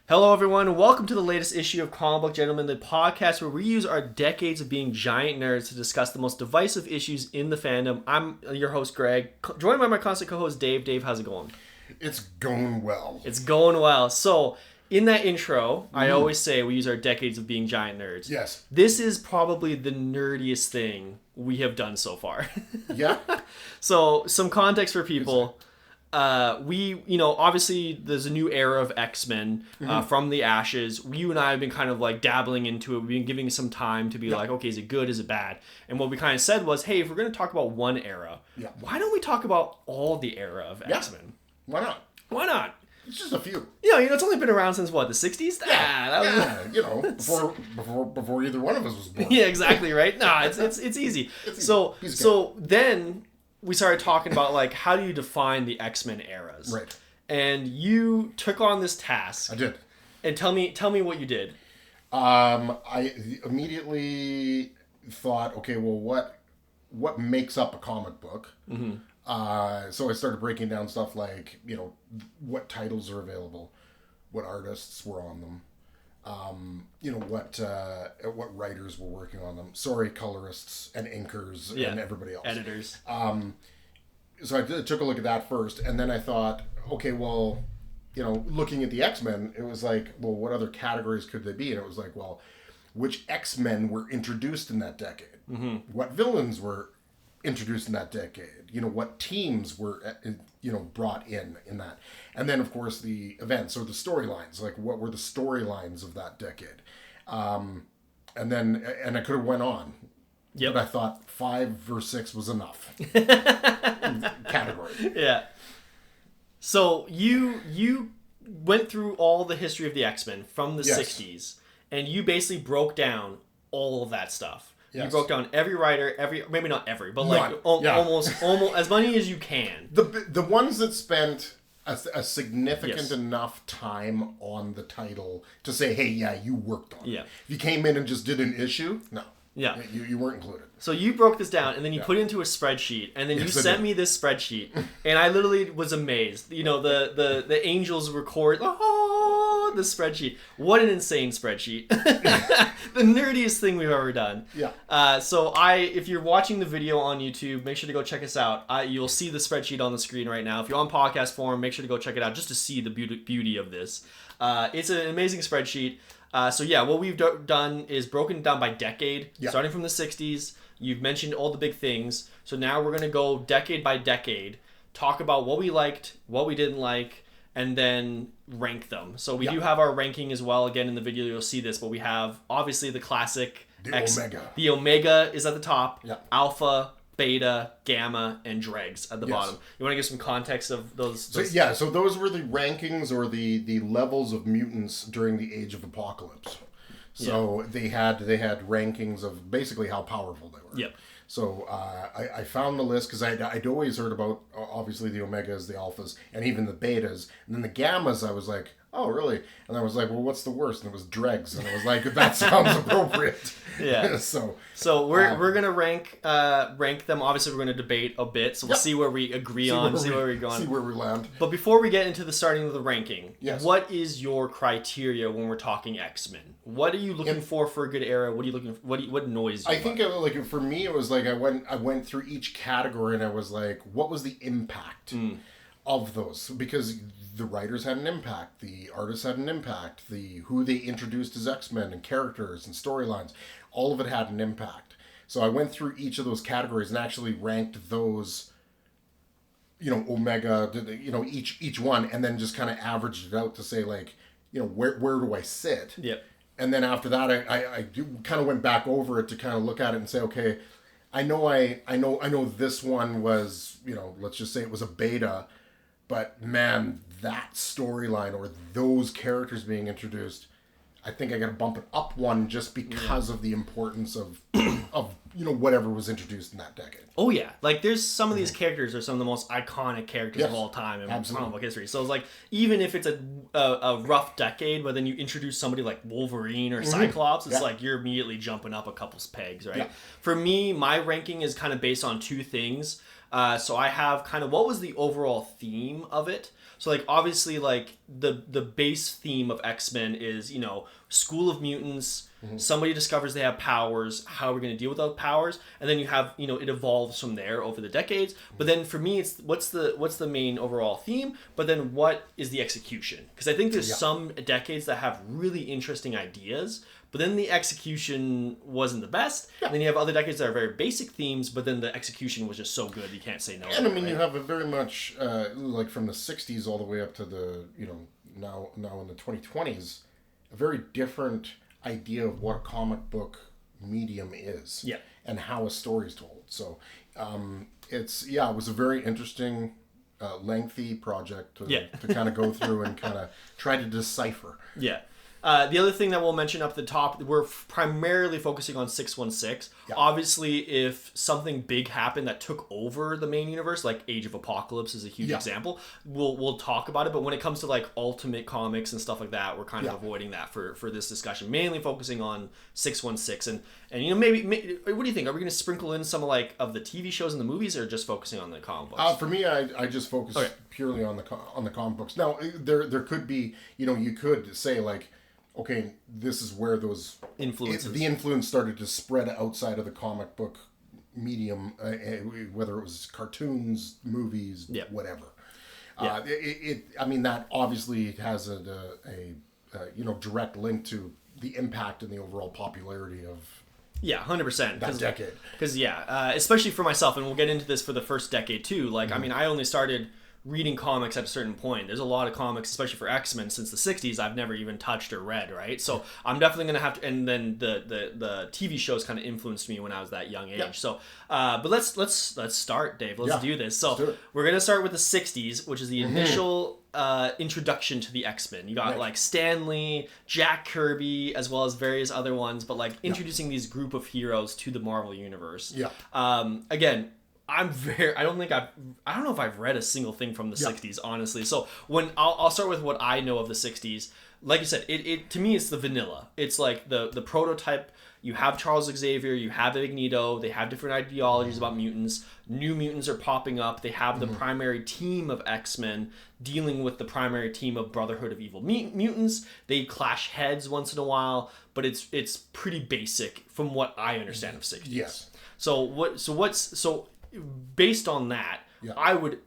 Hello, everyone. Welcome to the latest issue of Comic Book Gentlemen, the podcast where we use our decades of being giant nerds to discuss the most divisive issues in the fandom. I'm your host, Greg, joined by my constant co-host, Dave. Dave, how's it going? It's going well. It's going well. So, in that intro, I always say we use our decades of being giant nerds. Yes. This is probably the nerdiest thing we have done so far. Yeah. So, some context for people. Obviously there's a new era of X-Men from the ashes. You and I have been kind of like dabbling into it. We've been giving some time to be like, okay, is it good? Is it bad? And what we kind of said was, hey, if we're going to talk about one era, why don't we talk about all the era of X-Men? Why not? Why not? It's just a few. It's only been around since what, the 60s? Before either one of us was born. Yeah, exactly, right? Nah, it's easy. So then we started talking about like how do you define the X-Men eras? Right. And you took on this task. I did. And tell me what you did. I immediately thought, okay, well, what makes up a comic book? Mm-hmm. So I started breaking down stuff like, what titles are available, what artists were on them, what writers were working on them. Sorry, colorists and inkers and everybody else. Editors. So I took a look at that first, and then I thought, okay, well, looking at the X-Men, it was like, well, what other categories could they be? And it was like, well, which X-Men were introduced in that decade? Mm-hmm. What villains were introduced in that decade? What teams were, brought in that? And then, of course, the events or the storylines. Like, what were the storylines of that decade? And I could have went on. Yep. But I thought 5 or 6 was enough. Category. Yeah. So you went through all the history of the X-Men from the 60s, and you basically broke down all of that stuff. Yes. You broke down every writer, maybe not every, but like almost as many as you can. The ones that spent a significant enough time on the title to say, hey, you worked on it. Yeah. If you came in and just did an issue, no. Yeah. You weren't included. So you broke this down, and then you put it into a spreadsheet, and then you sent me this spreadsheet, and I literally was amazed. The angels record, the spreadsheet. What an insane spreadsheet. The nerdiest thing we've ever done. Yeah. If you're watching the video on YouTube, make sure to go check us out. You'll see the spreadsheet on the screen right now. If you're on podcast form, make sure to go check it out just to see the beauty of this. It's an amazing spreadsheet. What we've done is broken down by decade, starting from the 60s. You've mentioned all the big things. So now we're going to go decade by decade, talk about what we liked, what we didn't like, and then rank them. So we do have our ranking as well. Again, in the video, you'll see this, but we have obviously the classic Omega. The Omega is at the top. Yep. Alpha, Beta, Gamma, and Dregs at the bottom. You want to give some context of those? So those were the rankings or the levels of mutants during the Age of Apocalypse. So they had rankings of basically how powerful they were. Yep. So I found the list because I'd always heard about, obviously, the Omegas, the Alphas, and even the Betas. And then the Gammas, I was like, oh, really? And I was like, well, what's the worst? And it was Dregs. And I was like, that sounds appropriate. Yeah. So we're going to rank them. Obviously, we're going to debate a bit. So we'll see where we agree on, see where we go on. See where we land. But before we get into the starting of the ranking, what is your criteria when we're talking X-Men? What are you looking for a good era? What are you looking for? What noise? I think for me, it was like I went through each category and I was like, what was the impact of those? Because the writers had an impact, the artists had an impact, who they introduced as X-Men and characters and storylines, all of it had an impact. So I went through each of those categories and actually ranked those, Omega, each one, and then just kind of averaged it out to say like, where do I sit? Yep. And then after that, I kind of went back over it to kind of look at it and say, okay, I know this one was, let's just say it was a beta, but man, that storyline or those characters being introduced, I think I got to bump it up one just because of the importance of whatever was introduced in that decade. Oh yeah, like there's some of these characters are some of the most iconic characters of all time in comic book history. So it's like even if it's a rough decade, but then you introduce somebody like Wolverine or Cyclops, it's like you're immediately jumping up a couple pegs, right? Yeah. For me, my ranking is kind of based on two things. So I have kind of what was the overall theme of it. So like obviously like the base theme of X-Men is, you know, school of mutants, somebody discovers they have powers, how are we going to deal with those powers? And then you have, you know, it evolves from there over the decades. But then for me it's what's the main overall theme, but then what is the execution? Because I think there's some decades that have really interesting ideas, but then the execution wasn't the best. And then you have other decades that are very basic themes, but then the execution was just so good you can't say no. And I mean, you have a very much like from the '60s all the way up to the, you know, now in the 2020s, a very different idea of what a comic book medium is, and how a story is told. So it was a very interesting, lengthy project to kind of go through and kind of try to decipher. Yeah. The other thing that we'll mention up at the top, we're primarily focusing on 616. Yeah. Obviously, if something big happened that took over the main universe, like Age of Apocalypse is a huge example, we'll talk about it. But when it comes to like Ultimate Comics and stuff like that, we're kind of avoiding that for this discussion. Mainly focusing on 616. And you know, maybe what do you think? Are we going to sprinkle in some of the TV shows and the movies, or just focusing on the comic books? For me, I just focus purely on the comic books. Now, there could be, you know, you could say like, okay, this is where those influences. The influence started to spread outside of the comic book medium, whether it was cartoons, movies, whatever. Yeah. I mean, that obviously has a you know, direct link to the impact and the overall popularity of 100%. That decade. Because especially for myself, and we'll get into this for the first decade too. Like, I mean, I only started reading comics at a certain point. There's a lot of comics, especially for X-Men, since the 60s I've never even touched or read, right? So I'm definitely going to have to, and then the TV shows kind of influenced me when I was that young age. So but let's start, Dave. Let's do this. So we're going to start with the 60s, which is the initial introduction to the X-Men. You got like Stan Lee, Jack Kirby, as well as various other ones, but like introducing these group of heroes to the Marvel universe. Again, I don't know if I've read a single thing from the 60s, honestly. So when I'll start with what I know of the 60s. Like you said, it to me it's the vanilla. It's like the prototype. You have Charles Xavier, you have Magneto, they have different ideologies about mutants. New mutants are popping up. They have the primary team of X-Men dealing with the primary team of Brotherhood of Evil Mutants. They clash heads once in a while, but it's pretty basic from what I understand of 60s. Yes. So based on that, I would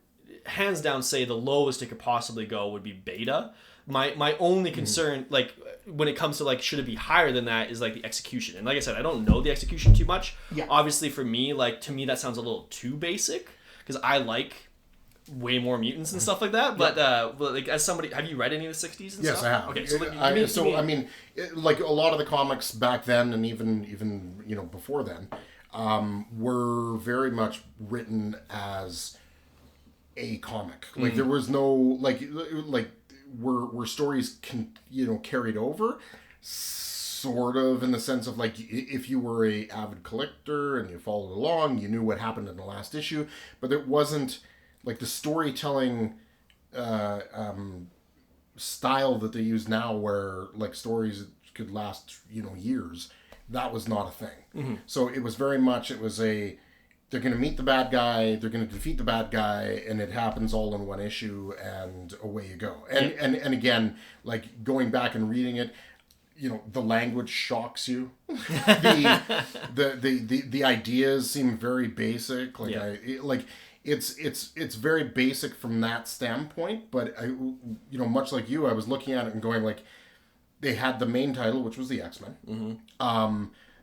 hands down say the lowest it could possibly go would be Beta. My only concern, like when it comes to like should it be higher than that, is like the execution. And like I said, I don't know the execution too much. Obviously for me, like to me that sounds a little too basic, because I like way more mutants and stuff like that. But like as somebody, have you read any of the 60s and stuff? Yes, I have. Okay, so I mean, like a lot of the comics back then, and even you know before then, were very much written as a comic. Like there was no like were stories carried over, sort of, in the sense of like if you were a avid collector and you followed along, you knew what happened in the last issue, but it wasn't like the storytelling style that they use now, where like stories could last years. That was not a thing. So it was very much, they're going to meet the bad guy, they're going to defeat the bad guy, and it happens all in one issue, and away you go. And again, like going back and reading it, the language shocks you. the ideas seem very basic. It's very basic from that standpoint. But I, much like you, I was looking at it and going like, they had the main title, which was the X-Men.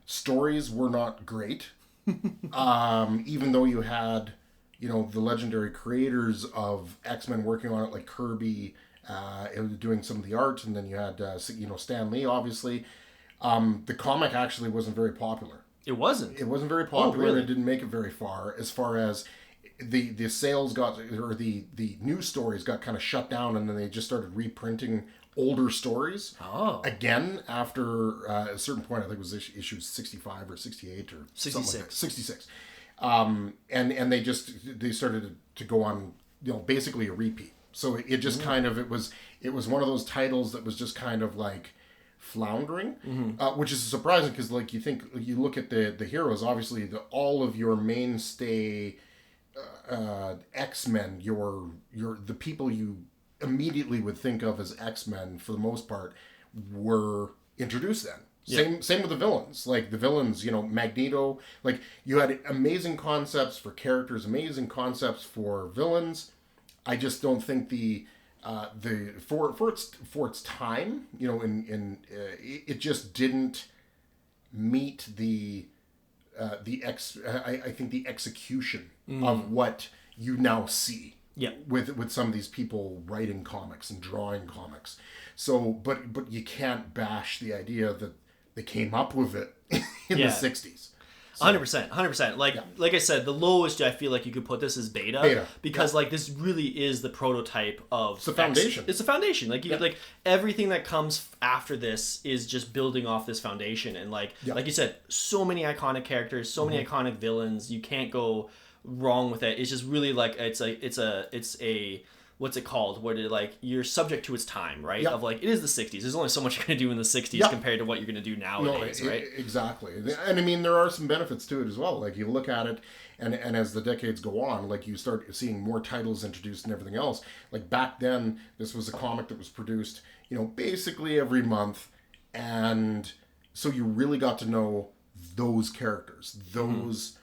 Stories were not great. Even though you had, the legendary creators of X-Men working on it, like Kirby, doing some of the art, and then you had, Stan Lee, obviously. The comic actually wasn't very popular. It wasn't? It wasn't very popular, really? And it didn't make it very far as the sales got, or the news stories got kind of shut down, and then they just started reprinting older stories again after a certain point. I think it was issue 65 or 68 or 66. 66. And they started to go on, basically a repeat. So it just kind of, it was one of those titles that was just kind of like floundering, which is surprising, because like you look at the heroes, obviously all of your mainstay X-Men, the people you immediately would think of as X-Men for the most part were introduced then. Same with the villains. Like the villains, Magneto, like you had amazing concepts for characters, amazing concepts for villains. I just don't think for its time, it just didn't meet I think the execution of what you now see. Yeah. With some of these people writing comics and drawing comics. So, but you can't bash the idea that they came up with it in the 60s. 100%. Like I said, the lowest I feel like you could put this is beta. Because like this really is the prototype of... It's the foundation. It's the foundation. Like like everything that comes after this is just building off this foundation. And like you said, so many iconic characters, so many iconic villains. You can't go wrong with it. It's just really like it's a what's it called? Where you're subject to its time, right? Of like it is the 60s. There's only so much you're gonna do in the 60s compared to what you're gonna do nowadays, right? Exactly. And I mean there are some benefits to it as well. Like you look at it and as the decades go on, like you start seeing more titles introduced and everything else. Like back then this was a comic that was produced, basically every month, and so you really got to know those characters, those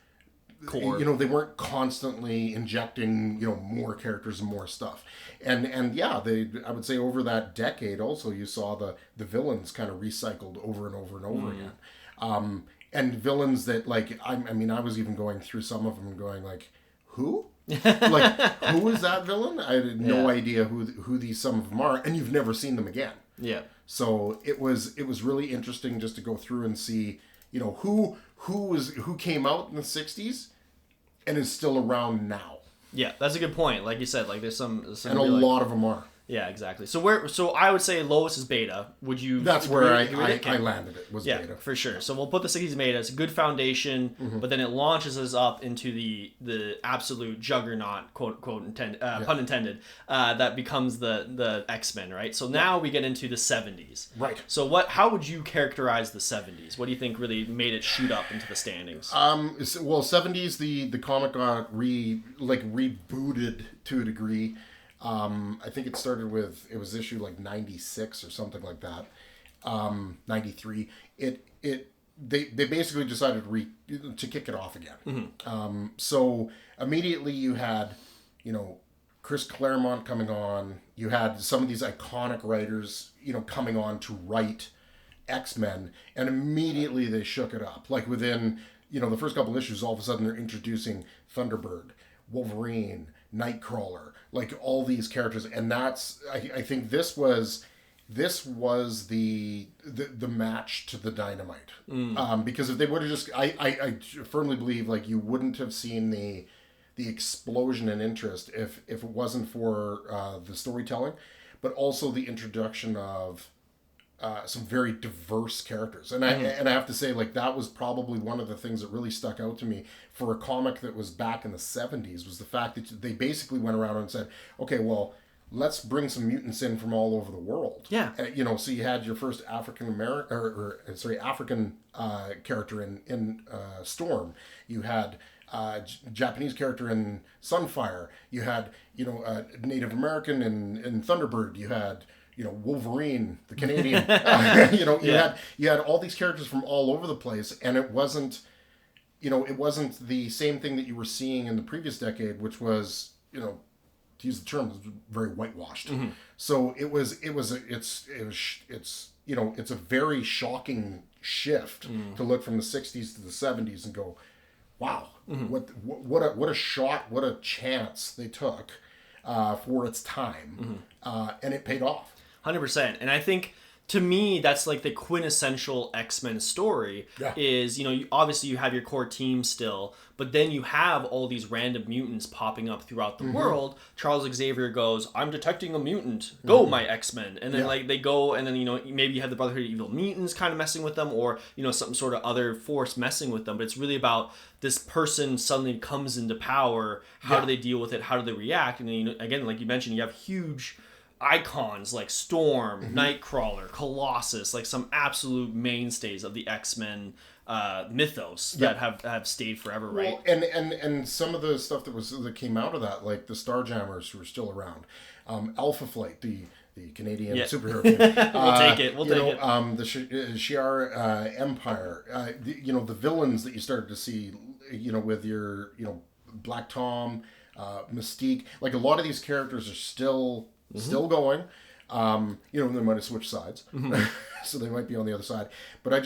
core. They weren't constantly injecting, more characters and more stuff. And I would say over that decade also you saw the villains kind of recycled over and over and over again. And villains that I was even going through some of them and going like, who? Like, who is that villain? I had no idea who these some of them are, and you've never seen them again. Yeah. So it was really interesting just to go through and see, who came out in the 60s and is still around now. Yeah, that's a good point. Like you said, like there's some and a lot of them are. Yeah, exactly. So I would say lowest is beta. Would you? That's where I landed it. Was beta. Yeah, for sure. So we'll put the 60s beta as a good foundation, but then it launches us up into the absolute juggernaut, quote pun intended, that becomes the X-Men, right? So now we get into the 70s. Right. So how would you characterize the 70s? What do you think really made it shoot up into the standings? 70s the comic got rebooted to a degree. I think it started with, it was issue like 96 or something like that. 93. They basically decided to kick it off again. So immediately you had, Chris Claremont coming on. You had some of these iconic writers, coming on to write X-Men, and immediately they shook it up. Like within, the first couple issues, all of a sudden they're introducing Thunderbird, Wolverine, Nightcrawler, like all these characters, and that's I think this was the match to the Dynamite, because if they would have just I firmly believe like you wouldn't have seen the explosion in interest if it wasn't for the storytelling, but also the introduction of some very diverse characters, and I have to say, like, that was probably one of the things that really stuck out to me for a comic that was back in the 70s, was the fact that they basically went around and said, okay, well, let's bring some mutants in from all over the world. Yeah. So you had your first African character in Storm. You had Japanese character in Sunfire. You had a Native American in Thunderbird. You had Wolverine, the Canadian. You had all these characters from all over the place, and it wasn't the same thing that you were seeing in the previous decade, which was, to use the term, very whitewashed. So it's a very shocking shift to look from the 60s to the 70s and go, wow, what a shot, what a chance they took for its time, and it paid off. 100%. And I think, to me, that's like the quintessential X-Men story. Is, obviously you have your core team still, but then you have all these random mutants popping up throughout the world. Charles Xavier goes, I'm detecting a mutant. Go, my X-Men. And then they go, and then, maybe you have the Brotherhood of Evil Mutants kind of messing with them, or, some sort of other force messing with them. But it's really about this person suddenly comes into power. How do they deal with it? How do they react? And then, again, like you mentioned, you have huge icons like Storm, Nightcrawler, Colossus, like some absolute mainstays of the X-Men mythos that have stayed forever, right? Well, and some of the stuff that came out of that, like the Starjammers, who are still around, Alpha Flight, the Canadian superhero. We'll take it. We'll take it. The Shi'ar Empire. The villains that you started to see, with your, Black Tom, Mystique. Like, a lot of these characters are still going. They might have switched sides. So they might be on the other side. But I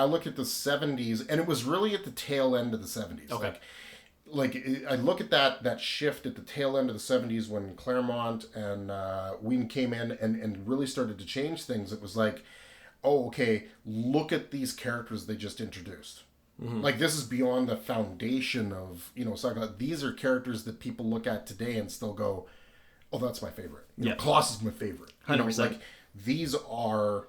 look at the 70s, and it was really at the tail end of the 70s. Okay. I look at that shift at the tail end of the 70s when Claremont and Whedon came in and really started to change things. It was like, oh, okay, look at these characters they just introduced. Like, this is beyond the foundation of, saga. These are characters that people look at today and still go, oh, that's my favorite. Klaus is my favorite. 100%. These are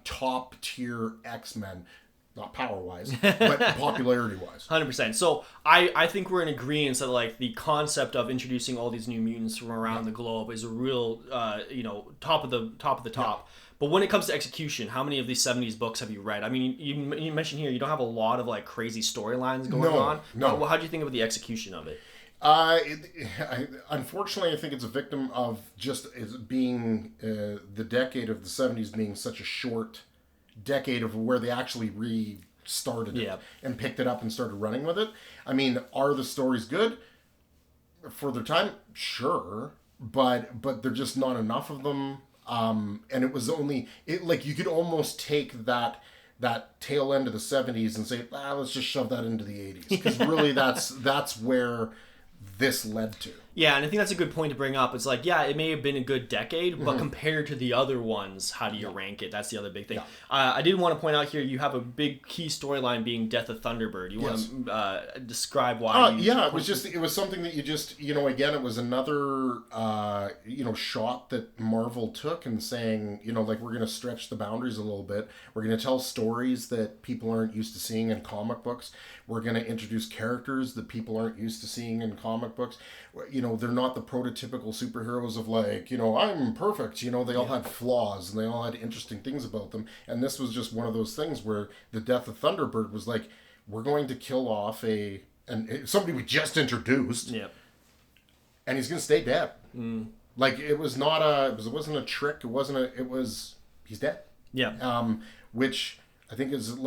top tier X-Men. Not power-wise, but popularity-wise. 100%. So I think we're in agreement that, like, the concept of introducing all these new mutants from around the globe is a real, top of the top. Yeah. But when it comes to execution, how many of these 70s books have you read? I mean, you mentioned here you don't have a lot of, like, crazy storylines going on. No. How do you think about the execution of it? Unfortunately, I think it's a victim of just it being the decade of the 70s being such a short decade of where they actually restarted it and picked it up and started running with it. I mean, are the stories good for their time? Sure, but there's just not enough of them. And it was only you could almost take that tail end of the 70s and say, let's just shove that into the 80s, because really that's where this led to. Yeah, and I think that's a good point to bring up. It's like, yeah, it may have been a good decade, but compared to the other ones, how do you rank it? That's the other big thing. Yeah. I did want to point out here, you have a big key storyline being Death of Thunderbird. You want to describe why? It was something that you just, again, it was another, shot that Marvel took and saying, we're going to stretch the boundaries a little bit. We're going to tell stories that people aren't used to seeing in comic books. We're going to introduce characters that people aren't used to seeing in comic books. They're not the prototypical superheroes of I'm perfect. They all had flaws and they all had interesting things about them. And this was just one of those things where the Death of Thunderbird was like, we're going to kill off somebody we just introduced. Yeah. And he's going to stay dead. Like, it wasn't a trick. He's dead. Yeah. Which I think is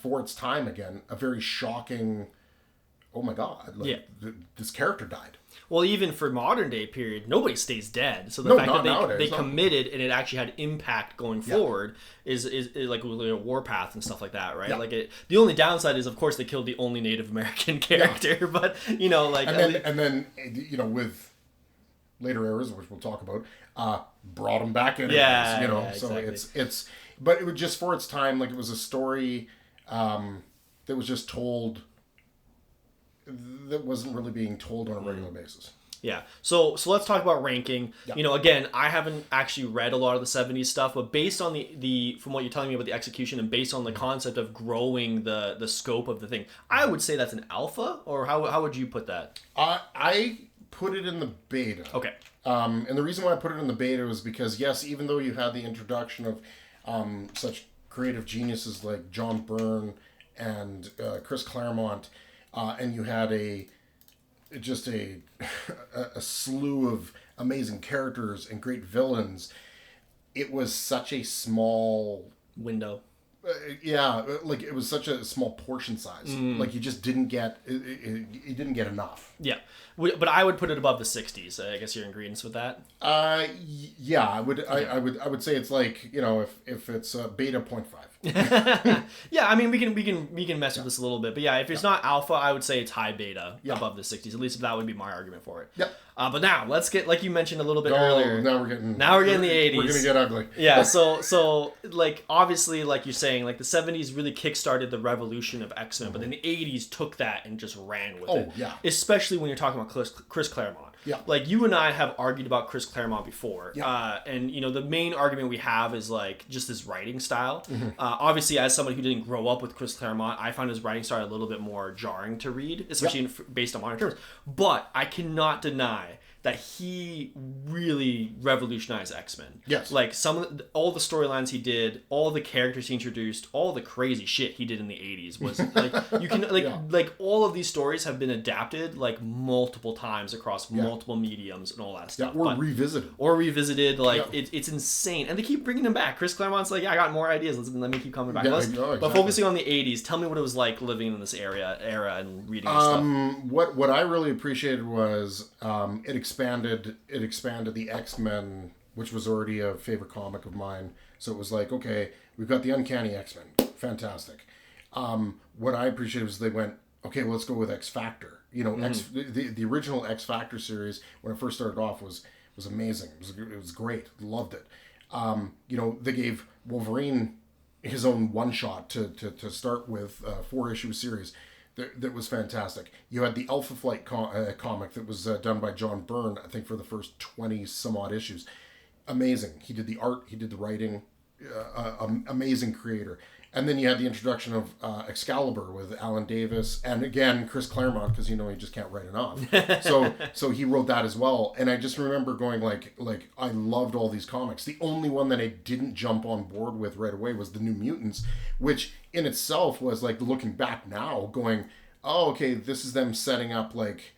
for its time again, a very shocking, oh my God, this character died. Well, even for modern day period, nobody stays dead. So the fact that they committed and it actually had impact going forward is like a warpath and stuff like that, right? Yeah. The only downside is, of course, they killed the only Native American character, but and then with later eras, which we'll talk about, brought them back in. So it's but it was just for its time, it was a story that was just told. That wasn't really being told on a regular basis. Yeah. So let's talk about ranking. Yeah. Again, I haven't actually read a lot of the 70s stuff, but based on the from what you're telling me about the execution and based on the concept of growing the scope of the thing, I would say that's an alpha, or how would you put that? I put it in the beta. Okay. And the reason why I put it in the beta was because, yes, even though you had the introduction of such creative geniuses like John Byrne and Chris Claremont, and you had a slew of amazing characters and great villains, it was such a small window. It was such a small portion size. You just didn't get you didn't get enough. Yeah, but I would put it above the 60s. I guess you're in agreement with that. Yeah, I would. I would say it's if it's beta 0.5. Yeah, I mean we can mess with this a little bit, but yeah, if it's not alpha, I would say it's high beta above the 60s. At least that would be my argument for it. Yep. But now let's get, like you mentioned a little bit earlier. Now we're getting the 80s. We're gonna get ugly. Yeah. So obviously, like you're saying, the 70s really kickstarted the revolution of X-Men, but then the 80s took that and just ran with it. Oh yeah. Especially when you're talking about Chris Claremont. Yeah. You and I have argued about Chris Claremont before. Yeah. And the main argument we have is just his writing style. Obviously, as somebody who didn't grow up with Chris Claremont, I found his writing style a little bit more jarring to read, especially based on modern terms. But I cannot deny that he really revolutionized X-Men. Yes. Like all the storylines he did, all the characters he introduced, all the crazy shit he did in the 80s was like you can like all of these stories have been adapted like multiple times across multiple mediums and all that stuff. Or revisited. Like it's insane. And they keep bringing them back. Chris Claremont's like, yeah, I got more ideas. Let me keep coming back. Exactly. But focusing on the 80s, tell me what it was like living in this era and reading this stuff. What I really appreciated was it expanded the X-Men, which was already a favorite comic of mine. So it was like, okay, we've got the Uncanny X-Men, fantastic. What I appreciated was they went, okay, well, let's go with X Factor. You know, the original X Factor series when it first started off was amazing. It was great, loved it. You know, they gave Wolverine his own one shot to start with, 4-issue series. That was fantastic. You had the Alpha Flight comic that was done by John Byrne, I think, for the first 20 some odd issues. Amazing. He did the art, he did the writing, amazing creator. And then you had the introduction of Excalibur with Alan Davis, and again Chris Claremont, because you know he just can't write enough. So he wrote that as well. And I just remember going like I loved all these comics. The only one that I didn't jump on board with right away was the New Mutants, which in itself was like, looking back now, going, oh, okay, this is them setting up like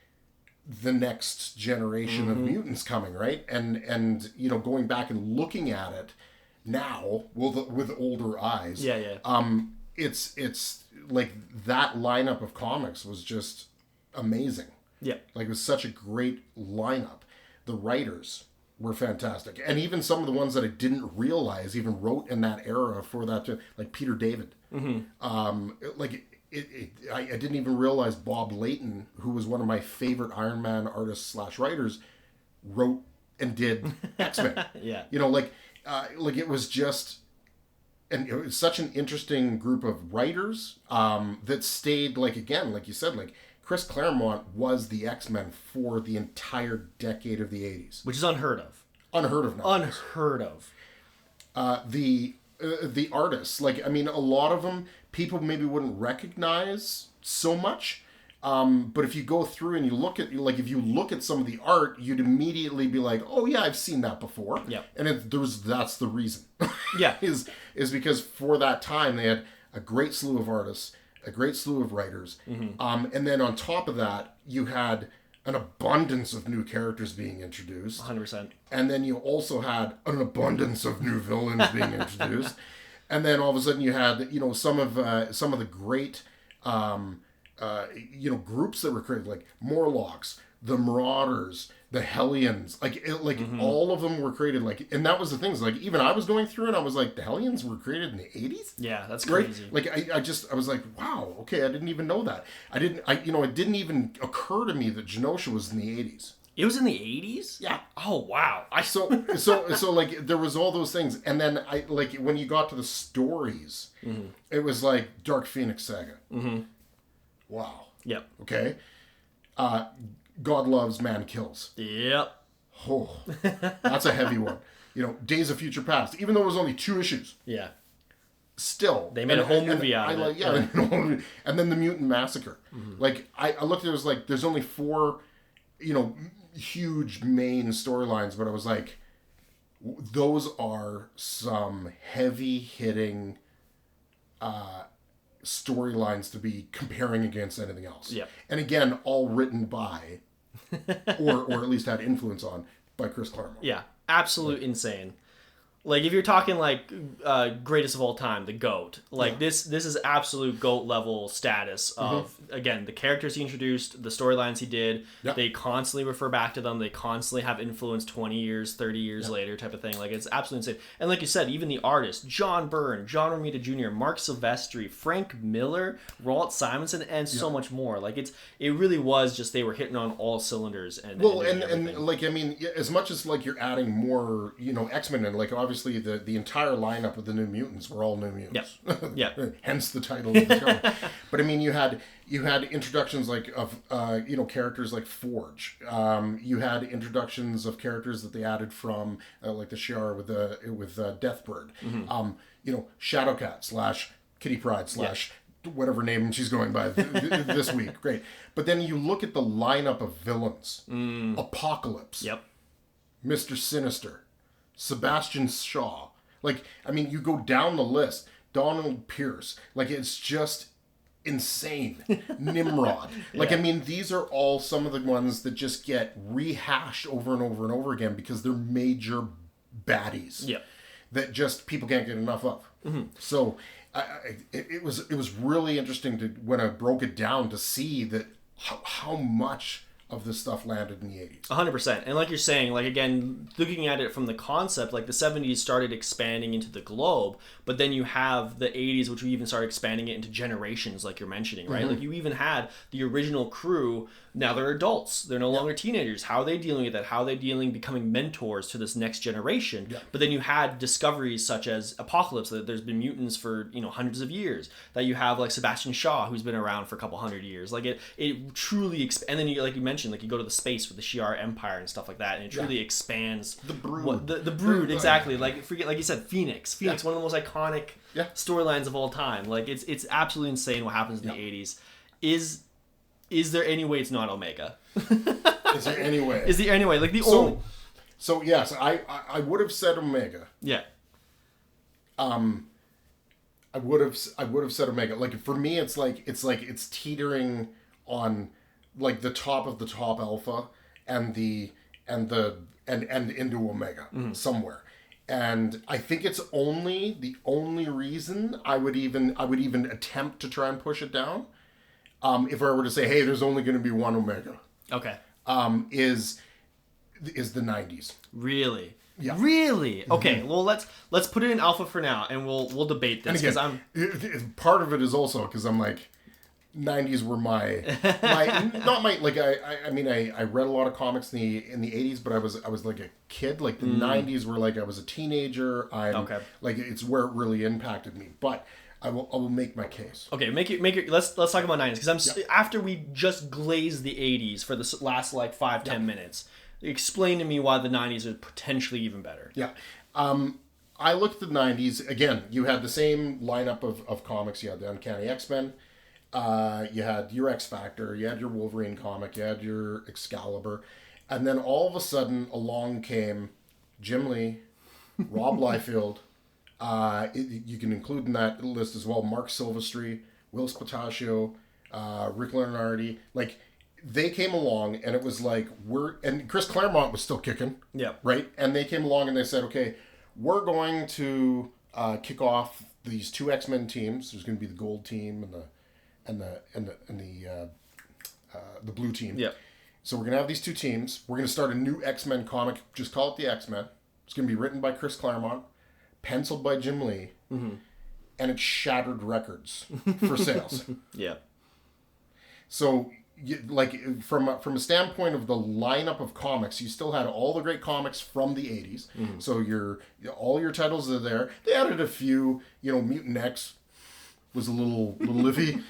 the next generation of mutants coming, right? And you know, going back and looking at it now with older eyes, it's like that lineup of comics was just amazing. Like it was such a great lineup. The writers were fantastic, and even some of the ones that I didn't realize even wrote in that era for that, like Peter David. I didn't even realize Bob Layton, who was one of my favorite Iron Man artists / writers, wrote and did X-Men. You know, like it was just, and it was such an interesting group of writers that stayed, like, again, like you said, like Chris Claremont was the X-Men for the entire decade of the 80s. Which is unheard of. Unheard of now. Unheard of. The artists, like, I mean, a lot of them, people maybe wouldn't recognize so much. But if you go through and you look at, like, if you look at some of the art, you'd immediately be like, oh yeah, I've seen that before. And that's the reason. is because for that time they had a great slew of artists, a great slew of writers. And then on top of that, you had an abundance of new characters being introduced. 100%. And then you also had an abundance of new villains being introduced. And then all of a sudden you had, you know, some of the great, you know, groups that were created, like Morlocks, the Marauders, the Hellions, all of them were created, like, and that was the things, like, even I was going through and I was like, the Hellions were created in the 80s? Yeah, that's crazy. Right? Like, I was like, wow, okay, I didn't even know that. It didn't even occur to me that Genosha was in the 80s. It was in the 80s? Yeah. Oh, wow. So like, there was all those things. And then when you got to the stories, it was like Dark Phoenix Saga. Wow. Yep. Okay. God Loves, Man Kills. Yep. Oh, that's a heavy one. You know, Days of Future Past, even though it was only 2 issues. Yeah. Still. They made a whole movie out of it. Yeah. And then the Mutant Massacre. Like, I looked at it, was like, there's only 4, you know, huge main storylines, but I was like, those are some heavy-hitting storylines to be comparing against anything else. Yeah. And again, all written by, or at least had influence on, by Chris Claremont. Yeah. Absolute insane. Like, if you're talking, like, greatest of all time, the GOAT, like, this is absolute GOAT level status of, again, the characters he introduced, the storylines he did, they constantly refer back to them, they constantly have influence 20 years, 30 years later type of thing. Like, it's absolutely insane. And like you said, even the artists, John Byrne, John Romita Jr., Mark Silvestri, Frank Miller, Walt Simonson, and so much more. Like, it really was just, they were hitting on all cylinders. And like, I mean, as much as, like, you're adding more, you know, X-Men, and, like, obviously the entire lineup of the New Mutants were all New Mutants. Hence the title of the show. But I mean, you had introductions like of you know, characters like Forge. You had introductions of characters that they added from like the Shi'ar with Deathbird. You know, Shadowcat / Kitty Pryde / whatever name she's going by this week. Great. But then you look at the lineup of villains. Apocalypse. Yep. Mr. Sinister. Sebastian Shaw. Like, I mean, you go down the list. Donald Pierce. Like, it's just insane. Nimrod. Like, I mean, these are all some of the ones that just get rehashed over and over and over again because they're major baddies. Yep. That just people can't get enough of. So it was really interesting to when I broke it down to see that how much of this stuff landed in the 80s. 100%. And like you're saying, like, again, looking at it from the concept, like, the 70s started expanding into the globe, but then you have the 80s, which we even started expanding it into generations, like you're mentioning, right? Like, you even had the original crew. Now they're adults. They're no longer teenagers. How are they dealing with that? How are they becoming mentors to this next generation? Yeah. But then you had discoveries such as Apocalypse, that there's been mutants for, hundreds of years. That you have, like, Sebastian Shaw, who's been around for a couple hundred years. Like, it truly and then you, like you mentioned, like, you go to the space with the Shi'ar Empire and stuff like that, and it truly expands the Brood. The Brood, exactly. Like, forget, like you said, Phoenix, one of the most iconic storylines of all time. Like, it's absolutely insane what happens in the 80s. Is there any way it's not Omega? Is there any way? Is there any way? Like, the only... So yes, I would have said Omega. Yeah. I would have said Omega. Like, for me, it's teetering on, like, the top of the top alpha and into Omega somewhere. And I think it's the only reason I would even attempt to try and push it down. If I were to say, hey, there's only going to be one Omega. Okay. Is the 90s. Really? Yeah. Really? Okay. Well, let's put it in alpha for now, and we'll debate this, because part of it is also because I'm like, 90s were my I read a lot of comics in the 80s, but I was like a kid. Like, the 90s were like I was a teenager. Like, it's where it really impacted me. But I will make my case. Okay, make it. Let's talk about 90s, because after we just glazed the 80s for the last, like, 5-10 minutes. Explain to me why the 90s are potentially even better. Yeah. I looked at the 90s. Again, you had the same lineup of comics. You had the Uncanny X-Men. You had your X-Factor. You had your Wolverine comic. You had your Excalibur. And then all of a sudden, along came Jim Lee, Rob Liefeld. You can include in that list as well Mark Silvestri, Will Spataccio, Rick Leonardi. Like, they came along, and it was like, and Chris Claremont was still kicking. Yeah. Right? And they came along and they said, okay, we're going to kick off these two X-Men teams. There's going to be the gold team and the blue team. Yeah. So we're going to have these two teams. We're going to start a new X-Men comic. Just call it the X-Men. It's going to be written by Chris Claremont, penciled by Jim Lee, and it shattered records for sales. Yeah. So, like, from a standpoint of the lineup of comics, you still had all the great comics from the 80s. So all your titles are there. They added a few, Mutant X was a little iffy.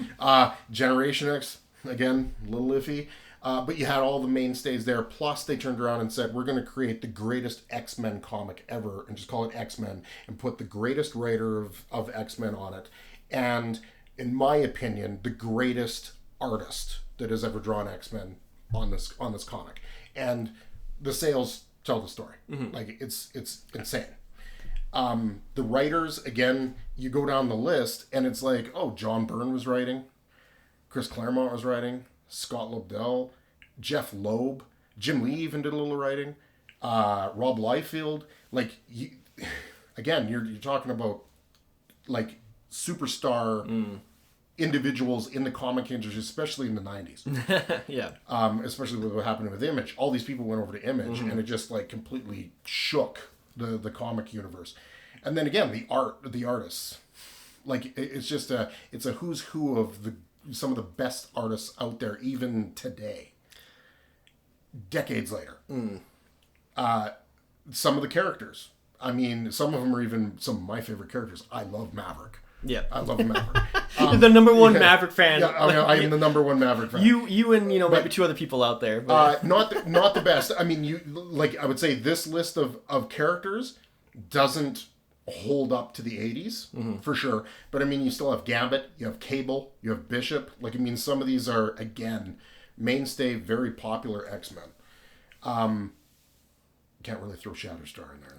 Generation X, again, a little iffy. But you had all the mainstays there. Plus, they turned around and said, we're going to create the greatest X-Men comic ever and just call it X-Men and put the greatest writer of X-Men on it. And, in my opinion, the greatest artist that has ever drawn X-Men on this comic. And the sales tell the story. Like, it's insane. The writers, again, you go down the list and it's like, oh, John Byrne was writing, Chris Claremont was writing, Scott Lobdell, Jeff Loeb, Jim Lee even did a little writing, Rob Liefeld. Like, again, you're talking about, like, superstar individuals in the comic industry, especially in the 90s. Yeah. Especially with what happened with Image. All these people went over to Image, and it just, like, completely shook the comic universe. And then again, the artists. Like, it's just it's a who's who of some of the best artists out there, even today. Decades later. Some of the characters. I mean, some of them are even some of my favorite characters. I love Maverick. Yeah. I love Maverick. You're the number one Maverick fan. Yeah, I am the number one Maverick fan. You and maybe two other people out there. But. Not the best. I mean, I would say this list of characters doesn't hold up to the 80s for sure. But I mean, you still have Gambit, you have Cable, you have Bishop. Like, I mean, some of these are, again, mainstay, very popular X-Men. Can't really throw Shatterstar in there.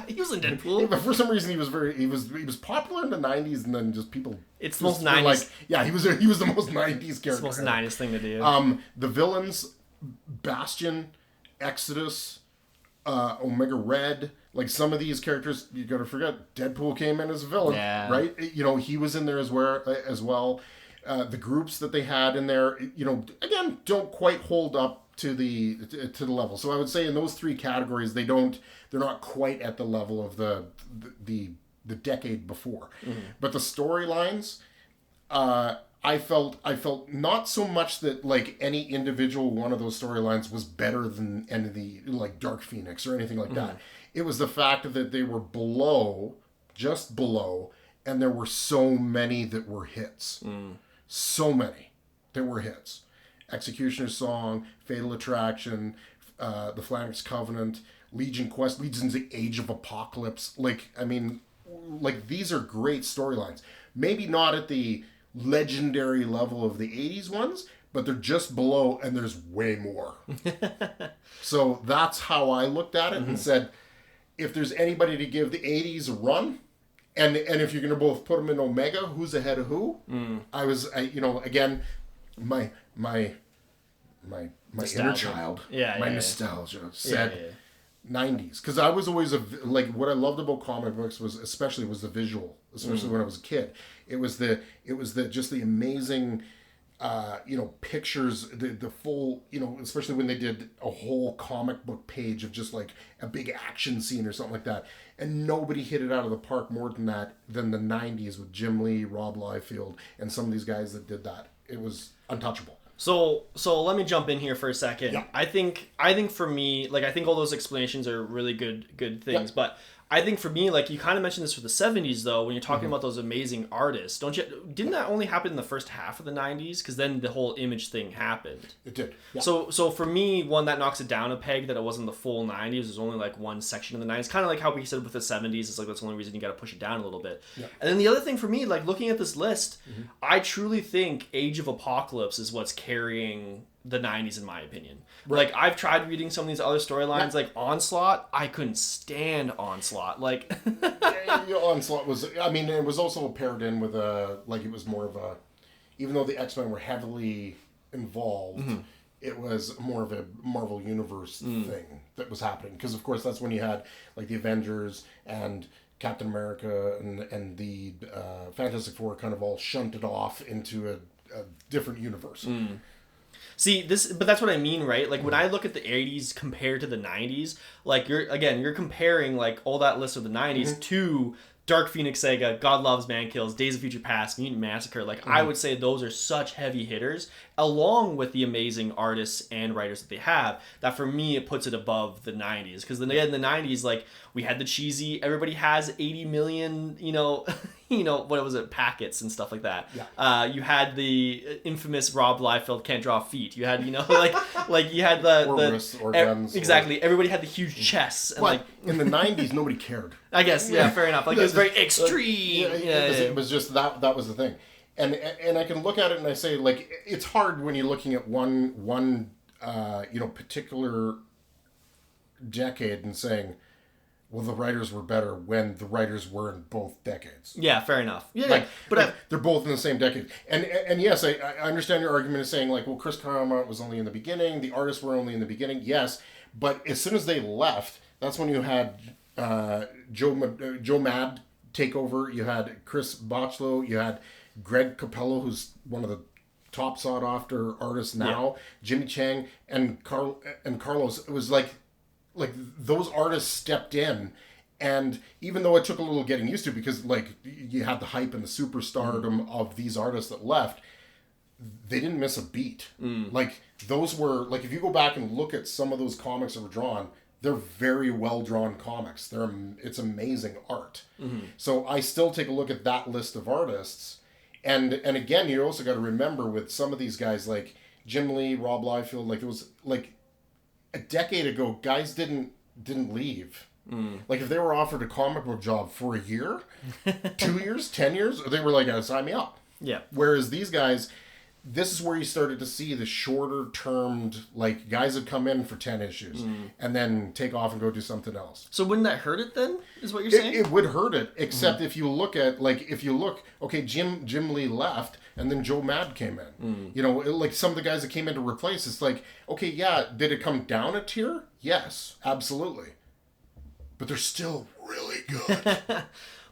He was in Deadpool. Yeah, but for some reason, he was popular in the 90s, and then just people. It's the most 90s. Like, yeah, he was the most 90s character. It's the most 90s thing to do. The villains, Bastion, Exodus, Omega Red. Like, some of these characters, you got to forget, Deadpool came in as a villain, right? You know, he was in there as well. The groups that they had in there, you know, again, don't quite hold up to the level. So I would say in those three categories, they're not quite at the level of the decade before. But the storylines, I felt not so much that like any individual one of those storylines was better than any of the like Dark Phoenix or anything like that. It was the fact that they were just below, and there were so many that were hits. So many that were hits. Executioner's Song, Fatal Attraction, The Flanders Covenant, Legion Quest, Legion's Age of Apocalypse. Like, I mean, like, these are great storylines. Maybe not at the legendary level of the 80s ones, but they're just below, and there's way more. So that's how I looked at it and said, if there's anybody to give the 80s a run, and if you're going to both put them in Omega, who's ahead of who? Again, my inner child, nostalgia said 90s, because I was always what I loved about comic books was the visual, especially when I was a kid. It was just the amazing pictures, the full, especially when they did a whole comic book page of just like a big action scene or something like that. And nobody hit it out of the park more than the 90s with Jim Lee, Rob Liefeld, and some of these guys that did that. It was untouchable. So let me jump in here for a second. Yeah. I think for me, like, I think all those explanations are really good things, but I think for me, like, you kind of mentioned this for the 70s, though, when you're talking about those amazing artists. Didn't that only happen in the first half of the 90s? Because then the whole image thing happened. It did. Yeah. So for me, one that knocks it down a peg, that it wasn't the full 90s, there's only like one section of the 90s. Kind of like how we said with the 70s, it's like that's the only reason you got to push it down a little bit. Yeah. And then the other thing for me, like, looking at this list, I truly think Age of Apocalypse is what's carrying the 90s, in my opinion. Right. Like, I've tried reading some of these other storylines, like Onslaught. I couldn't stand Onslaught. Like, Onslaught was, I mean, it was also paired in with it was more of a, even though the X-Men were heavily involved, it was more of a Marvel Universe thing that was happening. Because, of course, that's when you had, like, the Avengers and Captain America and the Fantastic Four kind of all shunted off into a different universe. See, but that's what I mean, right? Like, when I look at the 80s compared to the 90s, like, you're comparing, like, all that list of the 90s to Dark Phoenix Saga, God Loves, Man Kills, Days of Future Past, Mutant Massacre. Like, I would say those are such heavy hitters, along with the amazing artists and writers that they have, that for me, it puts it above the 90s. Because in the 90s, like, we had the cheesy, everybody has 80 million, what was it, packets and stuff like that. Yeah. You had the infamous Rob Liefeld can't draw feet. You had, like you had the wrists or guns. Exactly. Everybody had the huge chests. And but in the 90s, nobody cared. I guess, yeah, fair enough. Like, it was very extreme. It was just that was the thing. And I can look at it and I say, like, it's hard when you're looking at one particular decade and saying, well, the writers were better when the writers were in both decades. Yeah, fair enough. Yeah, but they're both in the same decade. And yes, I understand your argument is saying, like, well, Chris Claremont was only in the beginning, the artists were only in the beginning. Yes, but as soon as they left, that's when you had Joe Mad take over. You had Chris Botchlow. You had Greg Capello, who's one of the top sought-after artists now. Yeah. Jimmy Chang and Carlos. It was like those artists stepped in, and even though it took a little getting used to, because like you had the hype and the superstardom of these artists that left, they didn't miss a beat. Like, those were, like, if you go back and look at some of those comics that were drawn, they're very well drawn comics. It's amazing art. So I still take a look at that list of artists, and again, you also got to remember with some of these guys like Jim Lee, Rob Liefeld, like, it was like a decade ago, guys didn't leave. Like if they were offered a comic book job for a year, 2 years, 10 years, they were like, sign me up. Yeah. Whereas these guys, this is where you started to see the shorter termed, like guys that come in for 10 issues and then take off and go do something else. So wouldn't that hurt it then, is what you're saying? It would hurt it, except if you look at, okay, Jim Lee left and then Joe Mad came in. You know, like some of the guys that came in to replace, it's like, okay, yeah, did it come down a tier? Yes, absolutely. But they're still really good.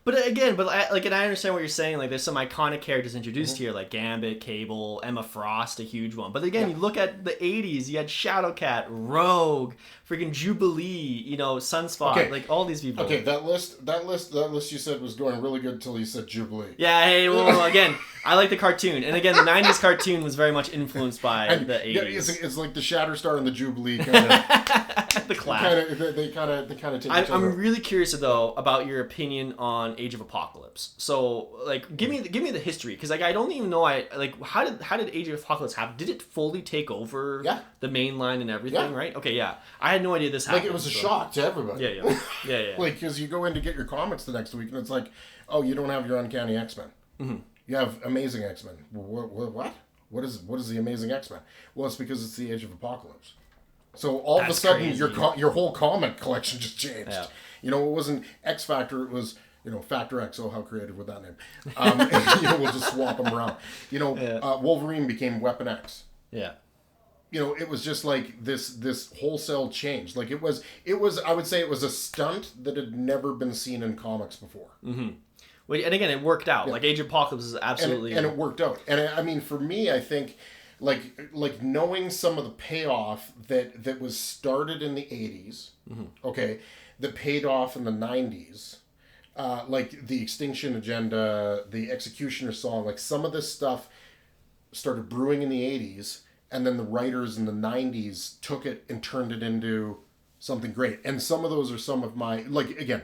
But again, and I understand what you're saying. Like, there's some iconic characters introduced here, like Gambit, Cable, Emma Frost, a huge one. But again, you look at the 80s, you had Shadowcat, Rogue, freaking Jubilee, you know, Sunspot, like all these people. Okay, that list you said was going really good until you said Jubilee. Yeah, hey, well, again, I like the cartoon. And again, the 90s cartoon was very much influenced by the 80s. Yeah, it's like the Shatterstar and the Jubilee kind of... the class. They kind of take each other. I'm really curious, though, about your opinion on Age of Apocalypse. So, like, give me the history, because like I don't even know how did Age of Apocalypse happen? Did it fully take over the main line and everything? Right? Okay, yeah. I had no idea this happened. Like it was a shock to everybody. Yeah. Like, because you go in to get your comics the next week and it's like, oh, you don't have your Uncanny X-Men. Mm-hmm. You have Amazing X-Men. What? What is the Amazing X-Men? Well, it's because it's the Age of Apocalypse. So all of a sudden, your whole comic collection just changed. Yeah. You know, it wasn't X Factor. It was, you know, Factor X. Oh, how creative with that name. And, you know, we'll just swap them around. You know, Wolverine became Weapon X. Yeah. You know, it was just like this wholesale change. Like it was. I would say it was a stunt that had never been seen in comics before. Mm-hmm. Well, and again, it worked out. Yeah. Like Age of Apocalypse is absolutely, and it worked out. And I mean, for me, I think. Like knowing some of the payoff that was started in the 80s, okay, that paid off in the 90s, like the Extinction Agenda, the Executioner song, like some of this stuff started brewing in the 80s, and then the writers in the 90s took it and turned it into something great. And some of those are some of my, like, again,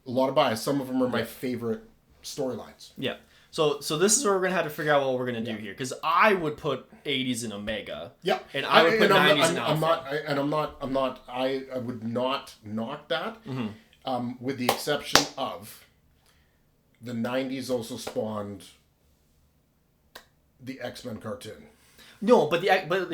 a lot of bias, some of them are my favorite storylines. Yeah. So this is where we're gonna have to figure out what we're gonna do here, because I would put 80s in Omega. Yeah, and I would put 90s in Alpha. I would not knock that, with the exception of the 90s also spawned the X-Men cartoon. No, but the X-Men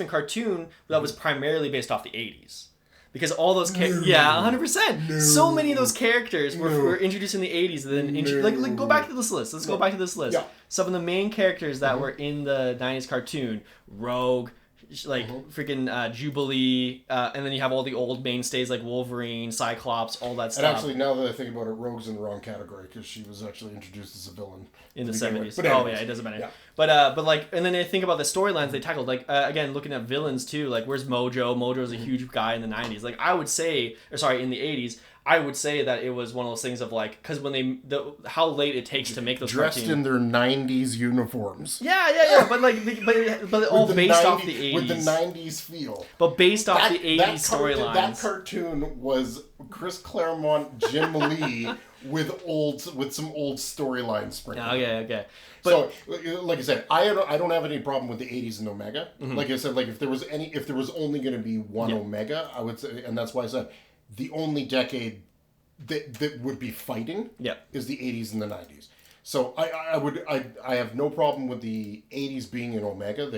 cartoon that was primarily based off the 80s. Because all those characters... Yeah, 100%. No. So many of those characters were introduced in the 80s. And then like, go back to this list. Let's go back to this list. Yeah. Some of the main characters that were in the 90s cartoon. Rogue, like freaking Jubilee. And then you have all the old mainstays like Wolverine, Cyclops, all that stuff. And actually, now that I think about it, Rogue's in the wrong category because she was actually introduced as a villain. In the 70s. But anyways, it doesn't matter. Yeah. But like, and then I think about the storylines they tackled. Like, again, looking at villains too. Like, where's Mojo? Mojo's a huge guy in the 90s. Like, I would say, in the 80s, I would say that it was one of those things of like, because when how late it takes to make those dressed in their 90s uniforms. Yeah. But all based off the 80s. With the 90s feel. But based off the 80s storylines. That cartoon was Chris Claremont, Jim Lee with some old storylines sprinkled. Okay. But, so, like I said, I don't have any problem with the 80s and Omega. Like I said, like if there was only going to be one Omega, I would say, and that's why I said the only decade that would be fighting is the 80s and the 90s. So I have no problem with the 80s being in Omega.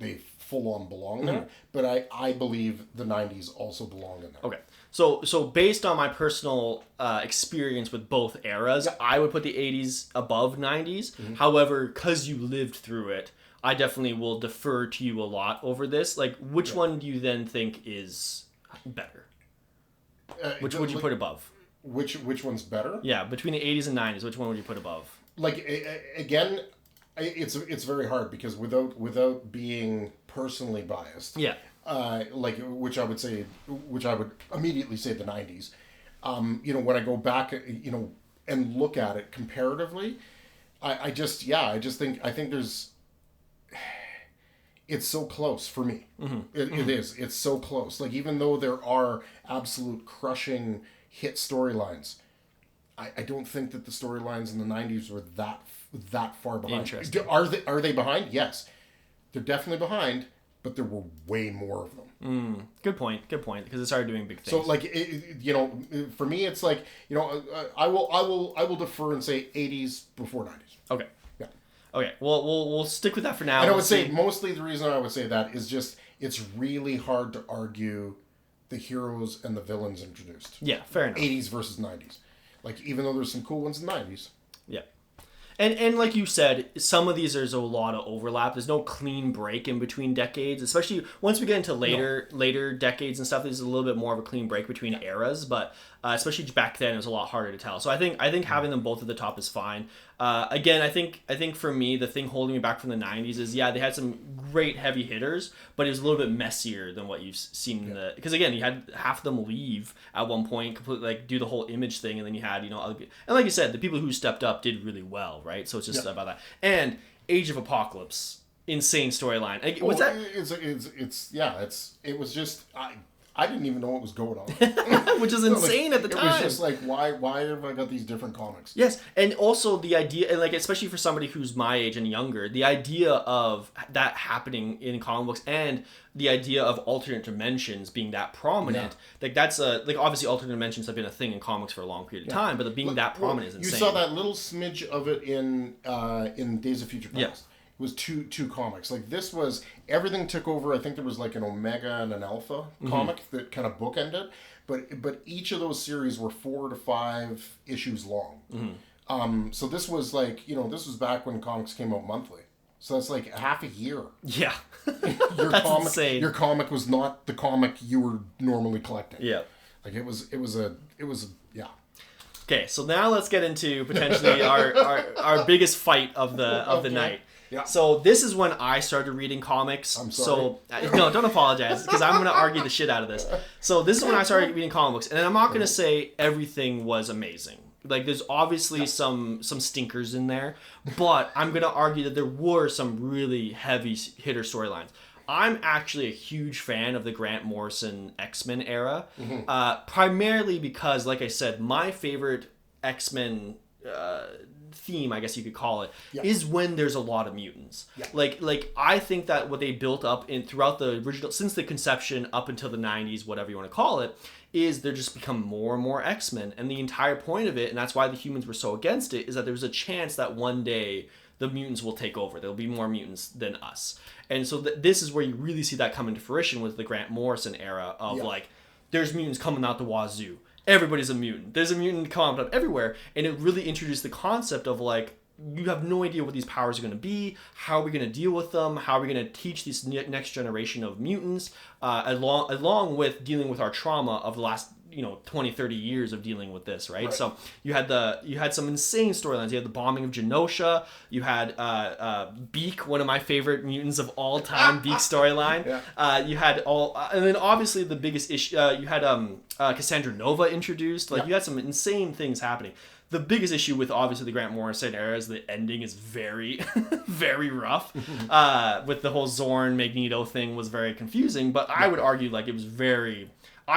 They full on belong there, but I believe the 90s also belong in there. Okay. So based on my personal experience with both eras, I would put the 80s above 90s. However, because you lived through it, I definitely will defer to you a lot over this. Like, which one do you then think is better? Which would you put above? Which one's better? Yeah, between the 80s and 90s, which one would you put above? Like, again, it's very hard because without being personally biased. Yeah. Like, which I would immediately say the 90s. You know, when I go back, you know, and look at it comparatively, I think there's, it's so close for me. It is. It's so close. Like, even though there are absolute crushing hit storylines, I don't think that the storylines in the 90s were that far behind. Interesting. Are they behind? Yes. They're definitely behind, but there were way more of them. Good point. Because it started doing big things. So like, for me, it's like, I will defer and say 80s before 90s. Okay. Yeah. Okay. Well, we'll stick with that for now. And I would say mostly the reason I would say that is just it's really hard to argue the heroes and the villains introduced. Yeah, fair enough. 80s versus 90s. Like, even though there's some cool ones in the 90s. Yeah. And like you said, some of these there's a lot of overlap. There's no clean break in between decades, especially once we get into later decades and stuff. There's a little bit more of a clean break between eras, but especially back then it was a lot harder to tell. So I think having them both at the top is fine. Again, I think for me the thing holding me back from the 90s is they had some great heavy hitters, but it was a little bit messier than what you've seen in the, because again you had half of them leave at one point, completely like do the whole image thing, and then you had and like you said, the people who stepped up did really well, right? So it's just about that. And Age of Apocalypse, insane storyline. It was just I didn't even know what was going on. Which is insane at the time. It was just like, why have I got these different comics? Yes, and also the idea, and like especially for somebody who's my age and younger, the idea of that happening in comic books and the idea of alternate dimensions being that prominent, like that's like obviously alternate dimensions have been a thing in comics for a long period of time, but being that prominent is insane. You saw that little smidge of it in Days of Future Past. Yeah. It was two comics. Like this was everything took over. I think there was like an Omega and an Alpha comic that kind of bookended, but each of those series were 4 to 5 issues long. So this was like this was back when comics came out monthly. So that's like half a year. Yeah, that's insane. Your comic was not the comic you were normally collecting. Yeah, like it was yeah. Okay, so now let's get into potentially our biggest fight of the night. Yeah. So this is when I started reading comics. I'm sorry. So no, don't apologize, because I'm going to argue the shit out of this. So this is when I started reading comics, and I'm not going to say everything was amazing. Like there's obviously some stinkers in there, but I'm going to argue that there were some really heavy hitter storylines. I'm actually a huge fan of the Grant Morrison X-Men era, primarily because, like I said, my favorite X-Men theme, I guess you could call it, is when there's a lot of mutants. Like I think that what they built up in throughout the original, since the conception up until the 90s, whatever you want to call it, is they're just become more and more X-Men. And the entire point of it, and that's why the humans were so against it, is that there's a chance that one day the mutants will take over. There'll be more mutants than us. And so this is where you really see that come into fruition with the Grant Morrison era of like, there's mutants coming out the wazoo. Everybody's a mutant. There's a mutant coming up everywhere. And it really introduced the concept of like, you have no idea what these powers are going to be. How are we going to deal with them? How are we going to teach this next generation of mutants, along with dealing with our trauma of the last 20, 30 years of dealing with this, right? So you had some insane storylines. You had the bombing of Genosha. You had Beak, one of my favorite mutants of all time, Beak storyline. You had and then obviously the biggest issue, you had Cassandra Nova introduced. Like you had some insane things happening. The biggest issue with obviously the Grant Morrison era is the ending is very, very rough. With the whole Zorn Magneto thing was very confusing, but I would argue like it was very.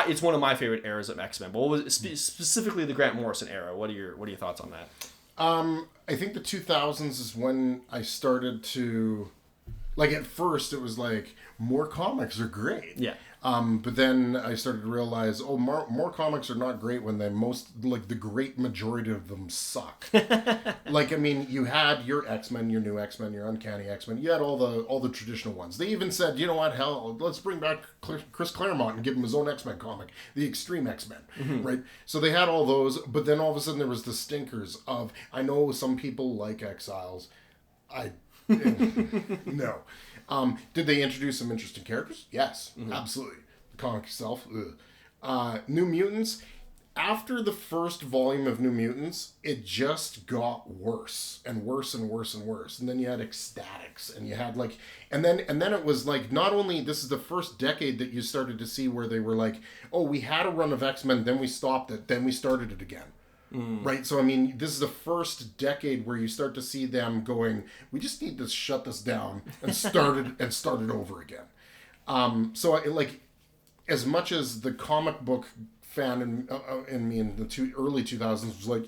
It's one of my favorite eras of X-Men. But what was specifically the Grant Morrison era? What are your thoughts on that? I think the 2000s is when I started to, like, at first it was like more comics are great. Yeah. But then I started to realize, more comics are not great when the great majority of them suck. Like, I mean, you had your X-Men, your new X-Men, your Uncanny X-Men. You had all the traditional ones. They even said, you know what, hell, let's bring back Chris Claremont and give him his own X-Men comic, the Extreme X-Men, right? So they had all those, but then all of a sudden there was the stinkers of, I know some people like Exiles. No. Did they introduce some interesting characters? Yes, absolutely. The comic itself. New Mutants. After the first volume of New Mutants, it just got worse and worse and worse and worse. And then you had Ecstatics, and you had like, and then it was like, not only this is the first decade that you started to see where they were like, oh, we had a run of X-Men, then we stopped it, then we started it again. Right, so I mean, this is the first decade where you start to see them going, we just need to shut this down and start it over again. So like, as much as the comic book fan in me in the early 2000s was like,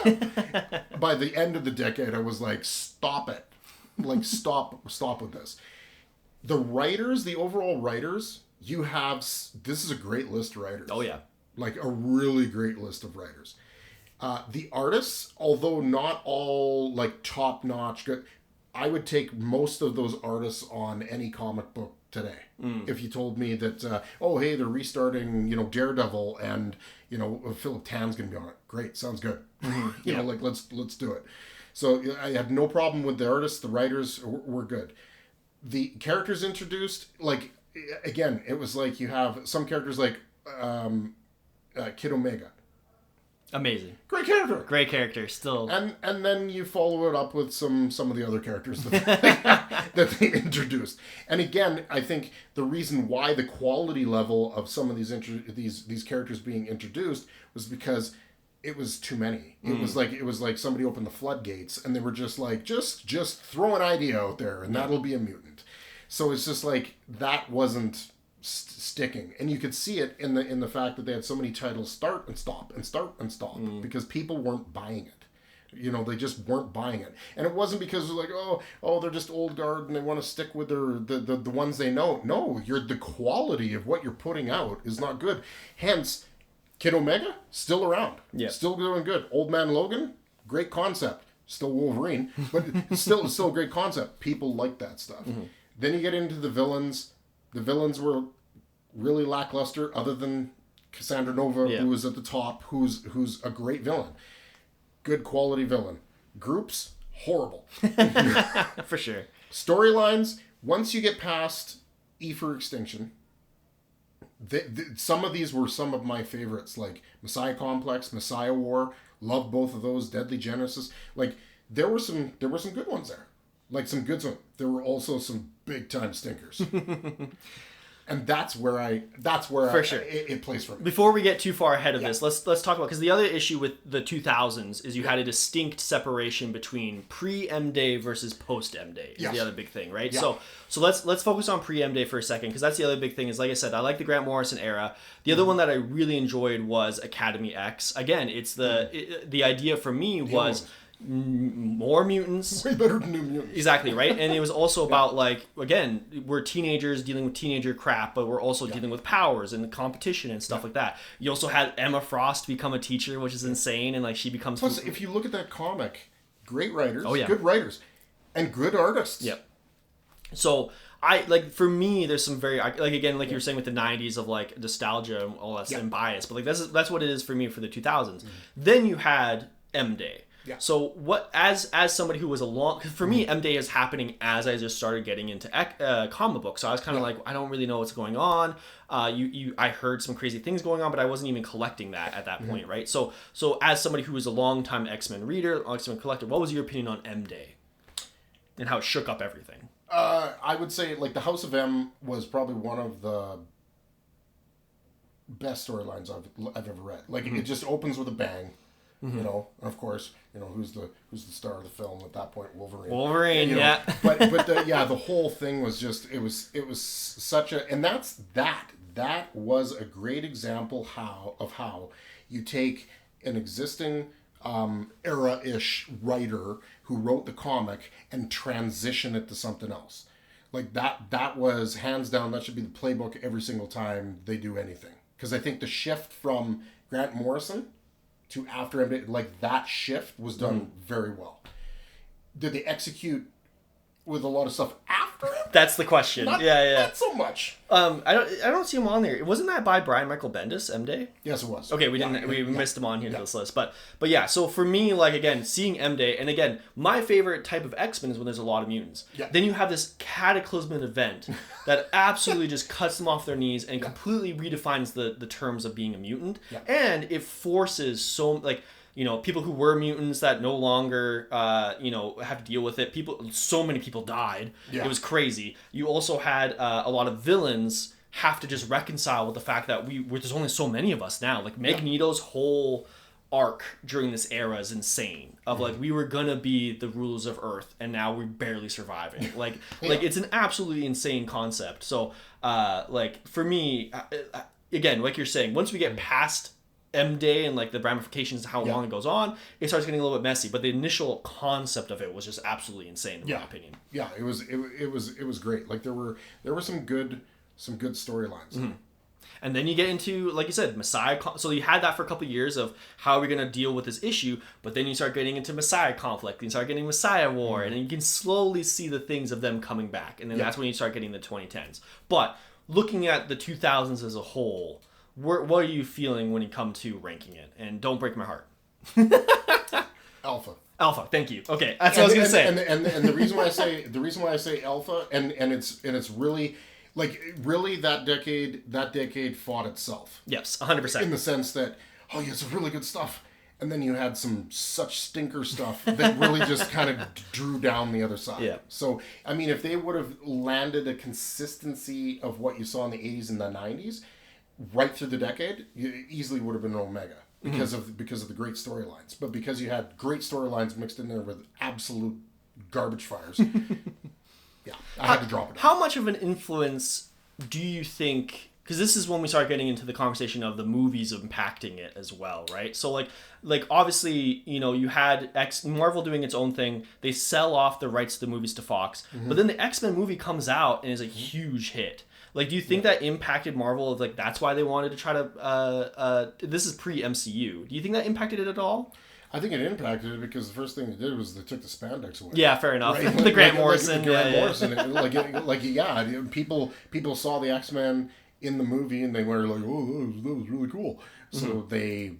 yeah, by the end of the decade I was like, stop it, like stop with this. The writers, the overall writers, you have... This is a great list of writers. Oh, yeah. Like, a really great list of writers. The artists, although not all, like, top-notch good... I would take most of those artists on any comic book today. If you told me that, oh, hey, they're restarting, Daredevil, and, Philip Tan's going to be on it. Great, sounds good. You know, like, let's do it. So I had no problem with the artists. The writers were good. The characters introduced, like, again, it was like you have some characters like Kid Omega. Amazing. Great character. Great character, still. And then you follow it up with some of the other characters that they introduced. And again, I think the reason why the quality level of some of these characters being introduced was because it was too many. It was like somebody opened the floodgates and they were just like, just throw an idea out there and that'll be a mutant. So it's just like that wasn't sticking, and you could see it in the fact that they had so many titles start and stop because people weren't buying it. They just weren't buying it, and it wasn't because they're like, oh, they're just old guard and they want to stick with the ones they know. No, the quality of what you're putting out is not good. Hence, Kid Omega still around, still doing good. Old Man Logan, great concept, still Wolverine, but still a great concept. People like that stuff. Then you get into the villains. The villains were really lackluster, other than Cassandra Nova, who was at the top, who's a great villain. Good quality villain. Groups, horrible. For sure. Storylines, once you get past E for Extinction, some of these were some of my favorites, like Messiah Complex, Messiah War. Love both of those. Deadly Genesis. Like, there were some good ones there. Like, some good ones. There were also some big time stinkers. And that's where it plays for me. Before we get too far ahead of this, let's talk about, because the other issue with the 2000s is you had a distinct separation between pre-M Day versus post-M Day is the other big thing, right? Yeah. So let's focus on pre-M Day for a second, because that's the other big thing. Is, like I said, I like the Grant Morrison era. The other one that I really enjoyed was Academy X. Again, it's the idea for me was more mutants, way better than New Mutants, exactly, right? And it was also about, like, again, we're teenagers dealing with teenager crap, but we're also dealing with powers and competition and stuff like that. You also had Emma Frost become a teacher, which is insane, and like she becomes... Plus, if you look at that comic, great writers, good writers, and good artists. Yep. So for me, there's some very, like, again, like you were saying with the 90s of like nostalgia and all that and bias, but like that's what it is for me for the 2000s. Then you had M Day. Yeah. So what, as somebody who was for me, M Day is happening as I just started getting into comic books. So I was kind of like, I don't really know what's going on. I heard some crazy things going on, but I wasn't even collecting that at that point, right? So as somebody who was a longtime X-Men reader, X-Men collector, what was your opinion on M Day and how it shook up everything? I would say, like, the House of M was probably one of the best storylines I've ever read. Like, it just opens with a bang. And of course, who's the star of the film at that point? Wolverine. Yeah. But the whole thing was just, it was such a, and that was a great example of how you take an existing era-ish writer who wrote the comic and transition it to something else. Like, that was hands down, that should be the playbook every single time they do anything. Because I think the shift from Grant Morrison to after M Day, like, that shift was done very well. Did they execute with a lot of stuff after him? That's the question. Not so much. I don't see him on there. Wasn't that by Brian Michael Bendis, M Day? Yes, it was. Okay, we missed him on here to this list, but yeah. So for me, like, again, seeing M Day, and again, my favorite type of X-Men is when there's a lot of mutants. Yeah. Then you have this cataclysmic event that absolutely just cuts them off their knees and completely redefines the terms of being a mutant, and it forces people who were mutants that no longer, have to deal with it. So many people died. Yeah. It was crazy. You also had a lot of villains have to just reconcile with the fact that there's only so many of us now. Like, Magneto's whole arc during this era is insane. Of like, we were gonna be the rulers of Earth, and now we're barely surviving. Like, it's an absolutely insane concept. So, for me, again, like you're saying, once we get past M Day and like the ramifications, how long it goes on, it starts getting a little bit messy. But the initial concept of it was just absolutely insane in my opinion. Yeah, it was great. Like there were some good storylines. And then you get into, like you said, Messiah. So you had that for a couple of years of how are we going to deal with this issue, but then you start getting into Messiah conflict, and you start getting Messiah War, and then you can slowly see the things of them coming back, and then that's when you start getting the 2010s. But looking at the 2000s as a whole, what are you feeling when you come to ranking it? And don't break my heart. Alpha, thank you. Okay, that's what I was gonna say. And the reason why I say Alpha, and it's really. Like, really, that decade fought itself. Yes, 100%. In the sense that, oh, yeah, it's really good stuff. And then you had some such stinker stuff that really just kind of drew down the other side. Yeah. So, I mean, if they would have landed a consistency of what you saw in the 80s and the 90s, right through the decade, you easily would have been Omega. Because of the great storylines. But because you had great storylines mixed in there with absolute garbage fires... Yeah, I had to drop it. How much of an influence do you think... Because this is when we start getting into the conversation of the movies impacting it as well, right? So, like obviously, you know, you had Marvel doing its own thing. They sell off the rights to the movies to Fox. But then the X-Men movie comes out and is a huge hit. Like, do you think that impacted Marvel? Of like, that's why they wanted to try to... this is pre-MCU. Do you think that impacted it at all? I think it impacted it because the first thing they did was they took the spandex away. Yeah, fair enough. Right? The Grant Morrison. People saw the X-Men in the movie and they were like, oh, that was really cool. So they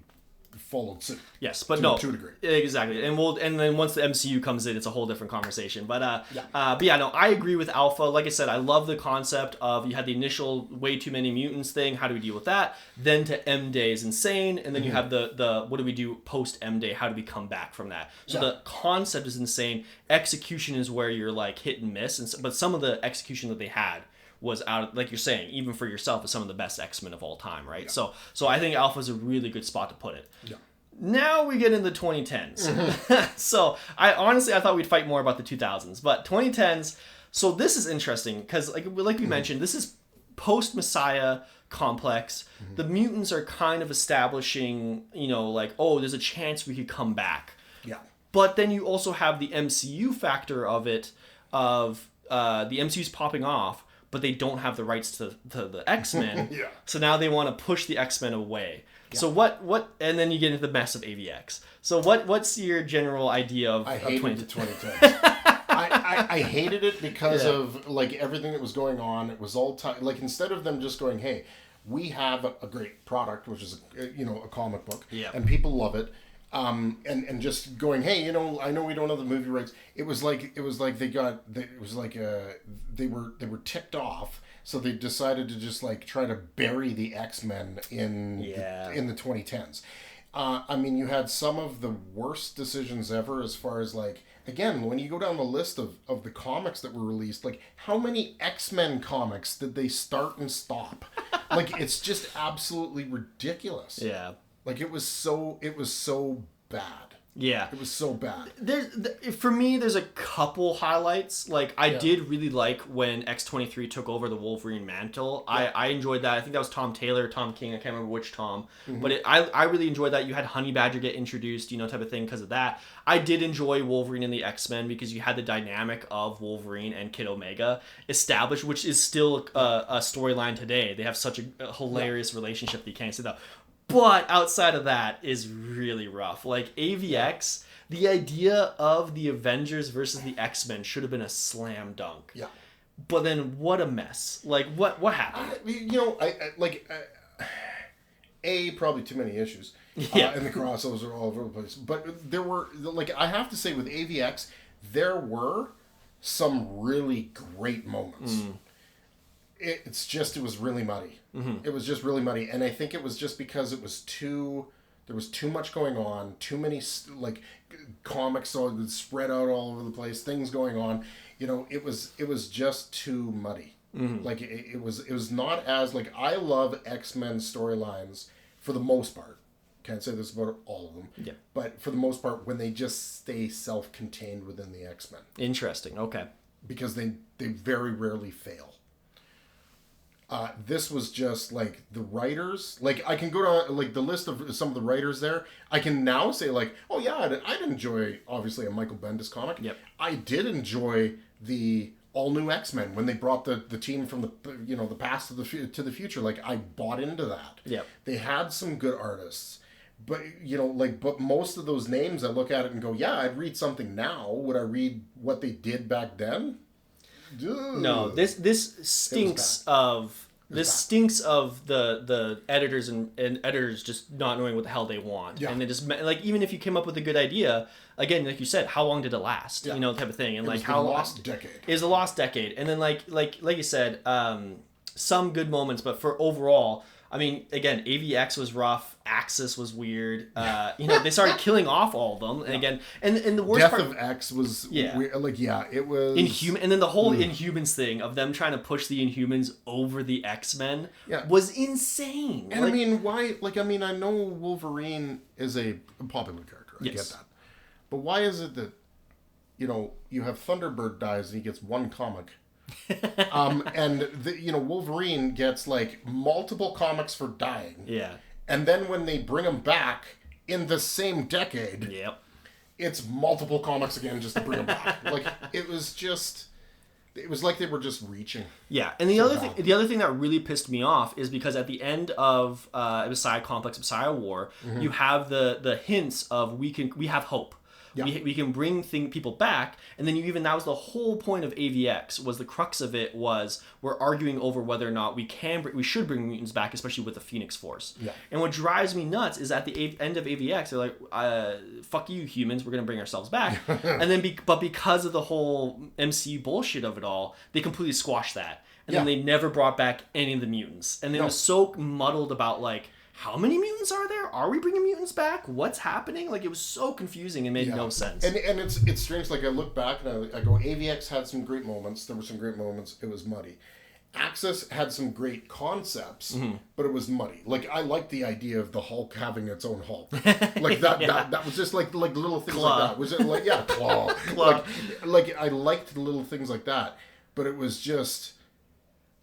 followed suit. Yes, but to a degree. Exactly. And then once the MCU comes in, it's a whole different conversation. But I agree with Alpha. Like I said, I love the concept of you had the initial way too many mutants thing. How do we deal with that? Then to M Day is insane, and then you have the what do we do post M Day? How do we come back from that? So the concept is insane. Execution is where you're like hit and miss, but some of the execution that they had was out, like you're saying, even for yourself, is some of the best X-Men of all time, right? Yeah. So I think Alpha is a really good spot to put it. Yeah. Now we get into the 2010s. So I thought we'd fight more about the 2000s, but 2010s. So this is interesting because, like we mentioned, this is post Messiah complex. The mutants are kind of establishing, you know, like, oh, there's a chance we could come back. Yeah. But then you also have the MCU factor of it, of the MCU's popping off, but they don't have the rights to the X-Men. Yeah. So now they want to push the X-Men away. Yeah. So what and then you get into the mess of AVX. So what's your general idea of I hated the 2010s. I hated it because of like everything that was going on. It was all like instead of them just going, hey, we have a great product, which is a comic book, and people love it. And just going, hey, I know we don't have the movie rights. It was like they were ticked off, so they decided to just like try to bury the X-Men in the 2010s. I mean, you had some of the worst decisions ever as far as like, again, when you go down the list of the comics that were released, like how many X-Men comics did they start and stop? Like, it's just absolutely ridiculous. Yeah. Like, it was so bad. Yeah. It was so bad. For me, there's a couple highlights. Like, I did really like when X-23 took over the Wolverine mantle. Yeah. I enjoyed that. I think that was Tom Taylor, Tom King. I can't remember which Tom. Mm-hmm. But I really enjoyed that. You had Honey Badger get introduced, type of thing because of that. I did enjoy Wolverine and the X-Men because you had the dynamic of Wolverine and Kid Omega established, which is still a storyline today. They have such a hilarious relationship that you can't say that. But outside of that is really rough. Like AVX, the idea of the Avengers versus the X-Men should have been a slam dunk. Yeah. But then what a mess. Like what happened? Probably too many issues. Yeah. And the crossovers are all over the place. But there were, like, I have to say with AVX, there were some really great moments. Mm. It was really muddy. Mm-hmm. It was just really muddy. And I think it was just because there was too much going on, too many, like, comics spread out all over the place, things going on. It was just too muddy. Mm-hmm. Like, it was not as, like, I love X-Men storylines for the most part. Can't say this about all of them. Yeah. But for the most part, when they just stay self-contained within the X-Men. Interesting. Okay. Because they very rarely fail. This was just like the writers. Like I can go to like the list of some of the writers there. I can now say like, oh yeah, I'd enjoy obviously a Michael Bendis comic. Yep. I did enjoy the all new X-Men when they brought the team from the the past to the future. Like I bought into that. Yep. They had some good artists. But but most of those names, I look at it and go, yeah, I'd read something now. Would I read what they did back then? Ugh. No, this stinks of the editors and editors just not knowing what the hell they want, and they just like, even if you came up with a good idea, again, like you said, how long did it last? Type of thing, and like how lost decade. It was a lost decade, and then like you said, some good moments, but for overall. I mean, again, AVX was rough. Axis was weird. They started killing off all of them. And again, and the worst Death part of X was weird. Like, it was Inhuman. And then the whole Inhumans thing of them trying to push the Inhumans over the X-Men was insane. And I mean, why? Like, I mean, I know Wolverine is a popular character. I get that. But why is it that, you have Thunderbird dies and he gets one comic? And Wolverine gets like multiple comics for dying. Yeah. And then when they bring him back in the same decade, it's multiple comics again just to bring him back. Like it was like they were just reaching. Yeah, and the other thing that really pissed me off is because at the end of Messiah Complex, Messiah War, you have the hints of we have hope. Yeah. We can bring people back, and then that was the whole point of AVX. Was the crux of it was we're arguing over whether or not we should bring mutants back, especially with the Phoenix Force. Yeah. And what drives me nuts is at the end of AVX, they're like, "Fuck you, humans, we're gonna bring ourselves back." And then, but because of the whole MCU bullshit of it all, they completely squashed that, and then they never brought back any of the mutants, and it was so muddled about like. How many mutants are there? Are we bringing mutants back? What's happening? Like, it was so confusing and made no sense. And it's strange. Like, I look back and I go, AVX had some great moments. There were some great moments. It was muddy. Axis had some great concepts, but it was muddy. Like, I liked the idea of the Hulk having its own Hulk. Like, that was just like little things Claw. like that. Was it like, Claw. Claw. Like, I liked the little things like that, but it was just,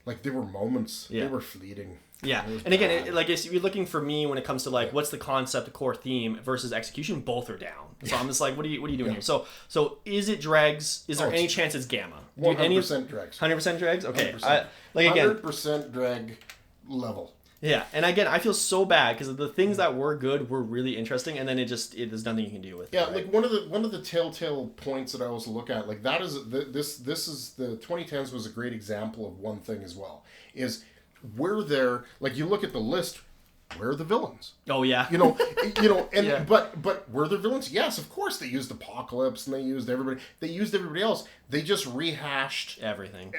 like, there were moments. They were fleeting. Yeah, and again, if you're looking for me when it comes to like what's the concept, the core theme versus execution, both are down. So I'm just like, what are you doing here? So is it dregs? Is there any chance it's Gamma? 100% dregs. 100% dregs. Okay, 100% dreg level. Yeah, and again, I feel so bad because the things that were good were really interesting, and then there's nothing you can do with it. Yeah, like one of the telltale points that I always look at, like that is this is the 2010s was a great example of one thing as well. Is we're there, like you look at the list, where are the villains? Oh yeah. And but were there villains? Yes, of course they used Apocalypse and they used everybody. They used everybody else. They just rehashed everything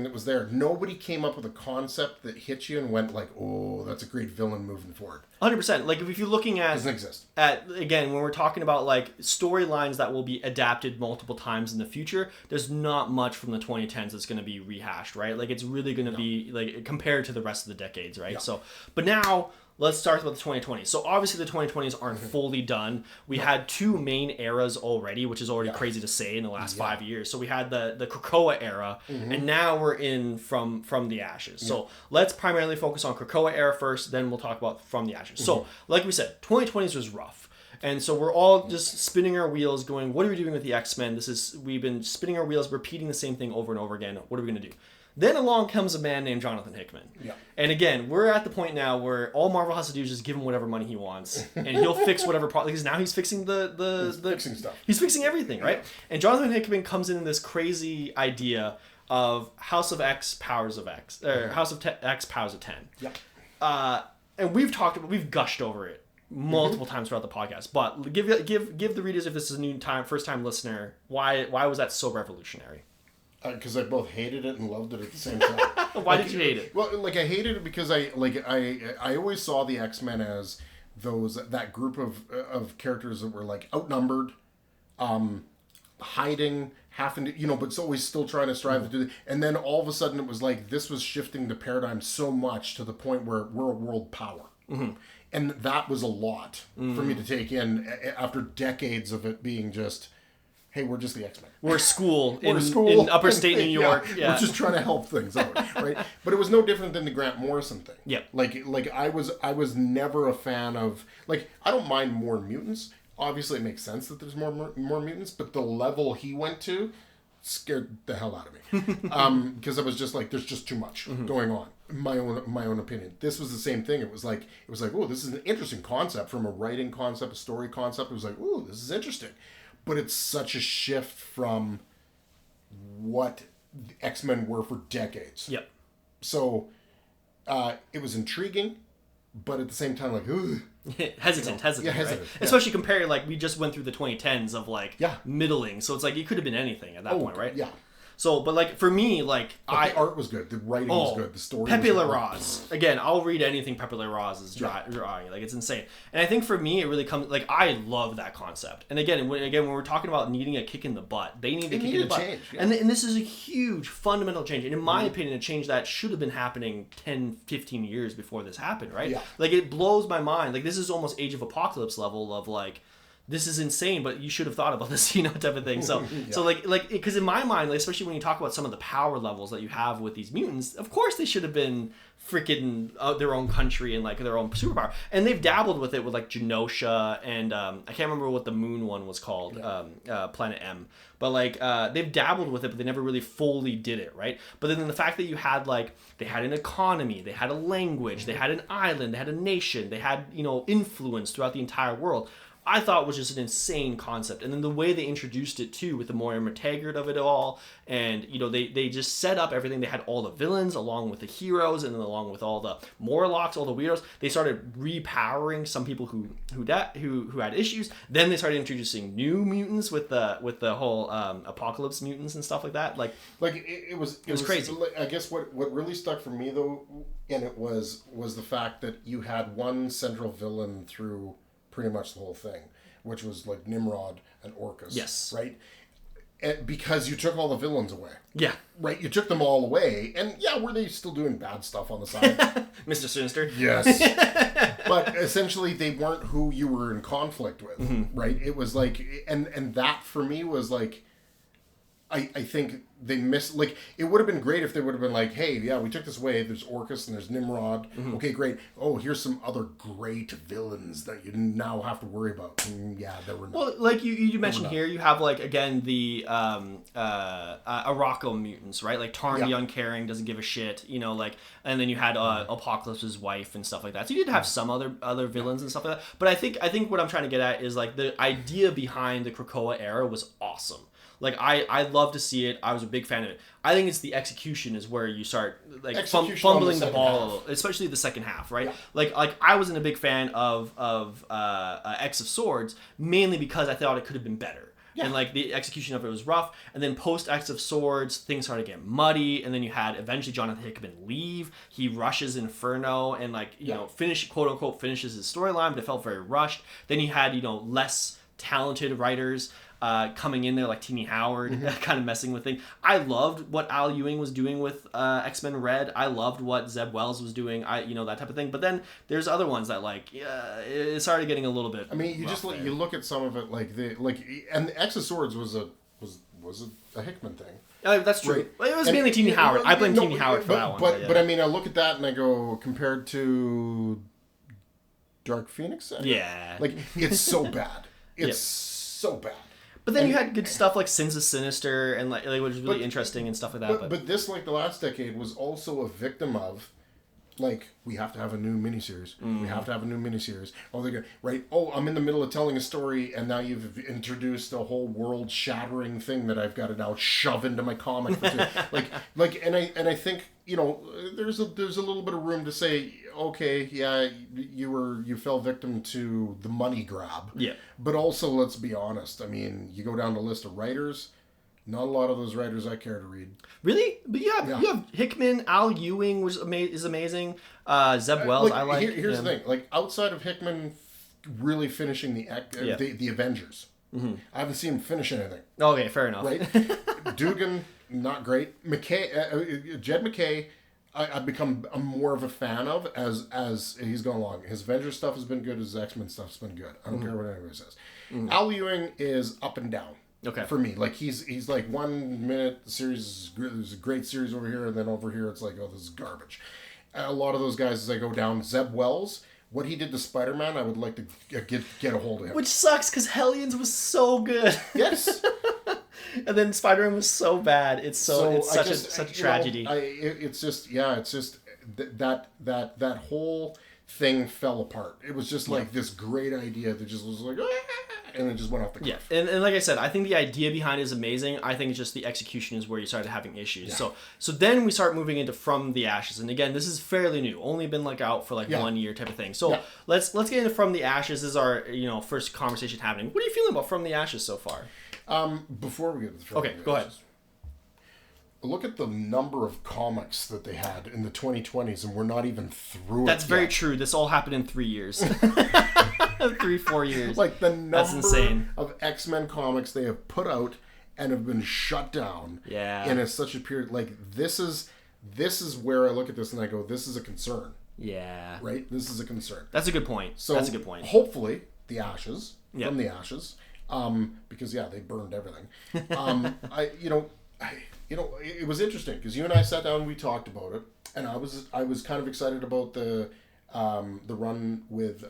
that was there. Nobody came up with a concept that hit you and went like, oh, that's a great villain moving forward. 100%. Like if you're looking at doesn't exist. Again, when we're talking about like storylines that will be adapted multiple times in the future, there's not much from the 2010s that's going to be rehashed, right? Like it's really going to be like compared to the rest of the decades, right? Yeah. So, but now. Let's start with the 2020s. So obviously the 2020s aren't fully done. We had two main eras already, which is already crazy to say in the last 5 years. So we had the Krakoa era, and now we're in from the ashes. So let's primarily focus on Krakoa era first, then we'll talk about from the ashes. So like we said, 2020s was rough. And so we're all just spinning our wheels going, what are we doing with the X-Men? We've been spinning our wheels, repeating the same thing over and over again. What are we going to do? Then along comes a man named Jonathan Hickman. Yeah. And again, we're at the point now where all Marvel has to do is just give him whatever money he wants, and he'll fix whatever problem. Because now he's fixing the fixing stuff. He's fixing everything, right? Yeah. And Jonathan Hickman comes in this crazy idea of House of X, Powers of X, or House of X, Powers of 10. Yeah. And we've gushed over it multiple times throughout the podcast. But give the readers, if this is a first time listener, why was that so revolutionary? Because I both hated it and loved it at the same time. Why did you hate it? Well, like I hated it because I always saw the X-Men as that group of characters that were like outnumbered, hiding, having to, but it's always still trying to strive to do it. And then all of a sudden it was like this was shifting the paradigm so much to the point where we're a world power. And that was a lot for me to take in after decades of it being just hey, we're just the X-Men. We're a school, in upper state New York. Yeah. We're just trying to help things out, right? But it was no different than the Grant Morrison thing. Yeah. Like I was never a fan of, like, I don't mind more mutants. Obviously, it makes sense that there's more mutants, but the level he went to scared the hell out of me. Because I was just like, there's just too much going on. My own opinion. This was the same thing. It was like, oh, this is an interesting concept from a writing concept, a story concept. It was like, oh, this is interesting. But it's such a shift from what the X-Men were for decades. Yep. So it was intriguing, but at the same time, like, ugh. hesitant, Yeah, right? hesitant. Yeah. Especially compared, like, we just went through the 2010s of, like, Yeah. middling. So it's like, it could have been anything at that point, right? Yeah. So, but, like, for me, like, But the art was good. The writing was good. The story Pepe was good. Larraz. Again, I'll read anything Pepe Larraz is drawing. Like, it's insane. And I think for me, it really comes, like, I love that concept. And again, when we're talking about needing a kick in the butt, they need a kick in the butt. Change, yeah. And this is a huge fundamental change. And in my opinion, a change that should have been happening 10, 15 years before this happened, right? Yeah. Like, it blows my mind. Like, this is almost Age of Apocalypse level of, like, this is insane, but you should have thought about this, type of thing. So, Yeah. so like, because in my mind, like, especially when you talk about some of the power levels that you have with these mutants, of course they should have been freaking their own country and, like, their own superpower. And they've dabbled with it with, like, Genosha and I can't remember what the moon one was called, Planet M. But, like, they've dabbled with it, but they never really fully did it, right? But then the fact that you had, like, they had an economy, they had a language, they had an island, they had a nation, they had, influence throughout the entire world. I thought was just an insane concept. And then the way they introduced it too, with the Moira Taggart of it all, and they just set up everything. They had all the villains along with the heroes, and then along with all the Morlocks, all the weirdos. They started repowering some people who had issues. Then they started introducing new mutants with the whole apocalypse mutants and stuff like that. Like it was crazy. I guess what really stuck for me though, and it was the fact that you had one central villain through pretty much the whole thing, which was like Nimrod and Orcus. Yes. Right? And because you took all the villains away. Yeah. Right? You took them all away. And yeah, were they still doing bad stuff on the side? Mr. Sinister? Yes. But essentially they weren't who you were in conflict with. Right? It was like, and that for me was like, I think they missed, like, it would have been great if they would have been like, hey, yeah, we took this away. There's Orcus and there's Nimrod. Okay, great. Oh, here's some other great villains that you now have to worry about. Yeah, there were not. Well, like you mentioned here, you have, like, again, the Araco mutants, right? Like, Tarn the Uncaring doesn't give a shit, like, and then you had Apocalypse's wife and stuff like that. So you did have some other villains and stuff like that. But I think what I'm trying to get at is, like, the idea behind the Krakoa era was awesome. Like, I love to see it. I was a big fan of it. I think it's the execution is where you start, like, fumbling the ball, especially the second half, right? Yeah. Like I wasn't a big fan of X of Swords, mainly because I thought it could have been better. Yeah. And, like, the execution of it was rough. And then post X of Swords, things started to get muddy. And then you had eventually Jonathan Hickman leave. He rushes Inferno and, like, quote unquote finishes his storyline, but it felt very rushed. Then you had, less talented writers coming in there, like Tini Howard, kind of messing with things. I loved what Al Ewing was doing with X-Men Red. I loved what Zeb Wells was doing. That type of thing. But then there's other ones that, like, it started getting a little bit. I mean, you look at some of it, and the X of Swords was a Hickman thing. That's true. Right. It was mainly Tini Howard. I blame Tini Howard for that one. But I mean, I look at that and I go, compared to Dark Phoenix, like, it's so bad. It's so bad. But then you had good stuff like Sins of Sinister and, like, which was really interesting and stuff like that. But this, like, the last decade was also a victim of, like, we have to have a new miniseries. We have to have a new miniseries. Oh, they're right. Oh, I'm in the middle of telling a story, and now you've introduced a whole world-shattering thing that I've got to now shove into my comic. And I think, there's a little bit of room to say, okay, yeah, you fell victim to the money grab. Yeah. But also, let's be honest. I mean, you go down the list of writers. Not a lot of those writers I care to read. Really? But you have Hickman, Al Ewing is amazing. Zeb Wells, I like. Here's the thing. Like, outside of Hickman really finishing the Avengers, I haven't seen him finish anything. Okay, fair enough. Right? Dugan, not great. Jed MacKay, I've become more of a fan of as he's gone along. His Avengers stuff has been good. His X-Men stuff's been good. I don't care what anybody says. Al Ewing is up and down. Okay. For me, like he's like 1 minute the series is there's a great series over here, and then over here it's like, oh, this is garbage. A lot of those guys as I go down, Zeb Wells, what he did to Spider-Man, I would like to get a hold of him. Which sucks because Hellions was so good. Yes. And then Spider-Man was so bad. It's such a tragedy. It's just that whole thing fell apart. It was just like this great idea that just was like, and it just went off the cliff. Yeah, and like I said, I think the idea behind it is amazing. I think it's just the execution is where you started having issues. Yeah. So then we start moving into From the Ashes, and again, this is fairly new, only been like out for like 1 year type of thing. So let's get into From the Ashes. This is our first conversation happening. What are you feeling about From the Ashes so far? Before we get to the From the Ashes, go ahead. Look at the number of comics that they had in the 2020s, and we're not even through it. That's very true. This all happened in 3 years. 3-4 years. Like the That's insane. of X-Men comics they have put out and have been shut down. Yeah. In such a period. Like this is where I look at this and I go, this is a concern. Yeah. Right? This is a concern. That's a good point. So that's a good point. Hopefully the Ashes, From the Ashes, because they burned everything. It was interesting because you and I sat down and we talked about it, and I was kind of excited about the run with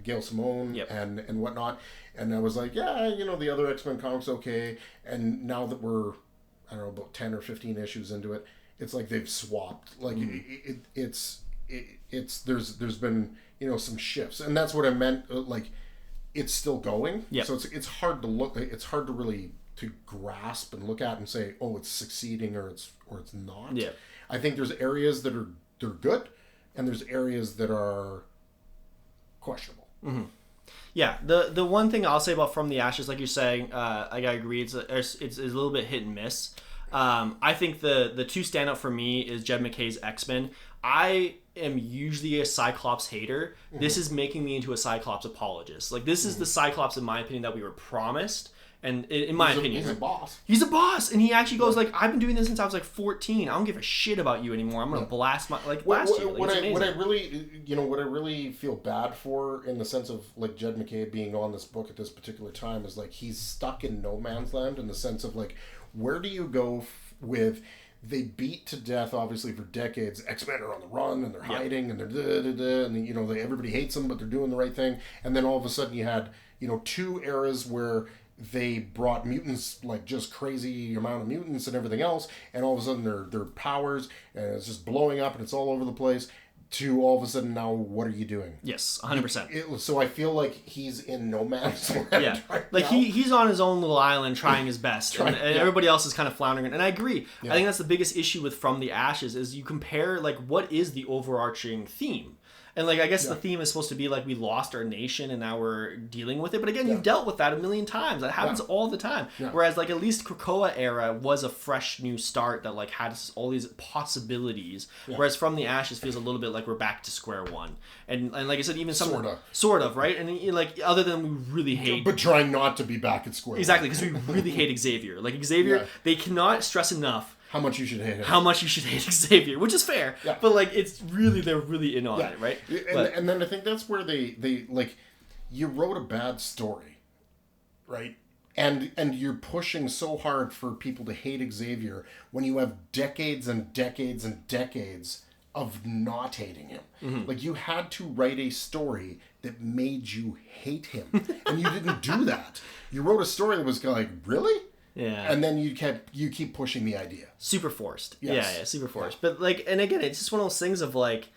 Gail Simone and whatnot, and I was like, the other X-Men comics okay, and now that we're I don't know about 10 or 15 issues into it, it's like they've swapped. Like it's there's been some shifts, and that's what I meant. Like it's still going. Yeah. So it's hard to look. It's hard to really to grasp and look at and say, oh, it's succeeding or it's not. Yeah. I think there's areas that they're good, and there's areas that are questionable. Mm-hmm. Yeah, the one thing I'll say about From the Ashes, like you're saying, like I agree, it's a little bit hit and miss. I think the two stand out for me is Jed MacKay's X-Men. I am usually a Cyclops hater. Mm-hmm. This is making me into a Cyclops apologist. Like this is the Cyclops, in my opinion, that we were promised. And in my opinion, he's a boss. He's a boss, and he actually goes like, "I've been doing this since I was like 14. I don't give a shit about you anymore. I'm gonna blast you." Like, what I really feel bad for, in the sense of like Jed MacKay being on this book at this particular time, is like he's stuck in no man's land in the sense of like, where do you go with? They beat to death, obviously, for decades. X-Men are on the run, and they're hiding, and they're and everybody hates them, but they're doing the right thing. And then all of a sudden, you had 2 eras where they brought mutants, like just crazy amount of mutants and everything else, and all of a sudden their powers, and it's just blowing up and it's all over the place, to all of a sudden now what are you doing? Yes, 100%. So I feel like he's in no man's land. Yeah, right like now. He's on his own little island trying his best, and everybody else is kind of floundering. And I agree. Yeah. I think that's the biggest issue with From the Ashes is you compare like what is the overarching theme. And like I guess the theme is supposed to be like we lost our nation and now we're dealing with it. But again, you've dealt with that a million times. That happens all the time. Yeah. Whereas like at least Krakoa era was a fresh new start that like had all these possibilities. Yeah. Whereas From the Ashes feels a little bit like we're back to square one. And like I said, even some sort of right. And like other than we really hate, but trying not to be back at square exactly because we really hate Xavier. Like Xavier, they cannot stress enough. How much you should hate him. How much you should hate Xavier, which is fair. Yeah. But like they're really in on it, right? And then I think that's where they like, you wrote a bad story, right? And you're pushing so hard for people to hate Xavier when you have decades and decades and decades of not hating him. Mm-hmm. Like you had to write a story that made you hate him. And you didn't do that. You wrote a story that was kind of like, really? Yeah. And then you keep pushing the idea. Super forced. Yes. Yeah, super forced. But like, and again, it's just one of those things of like,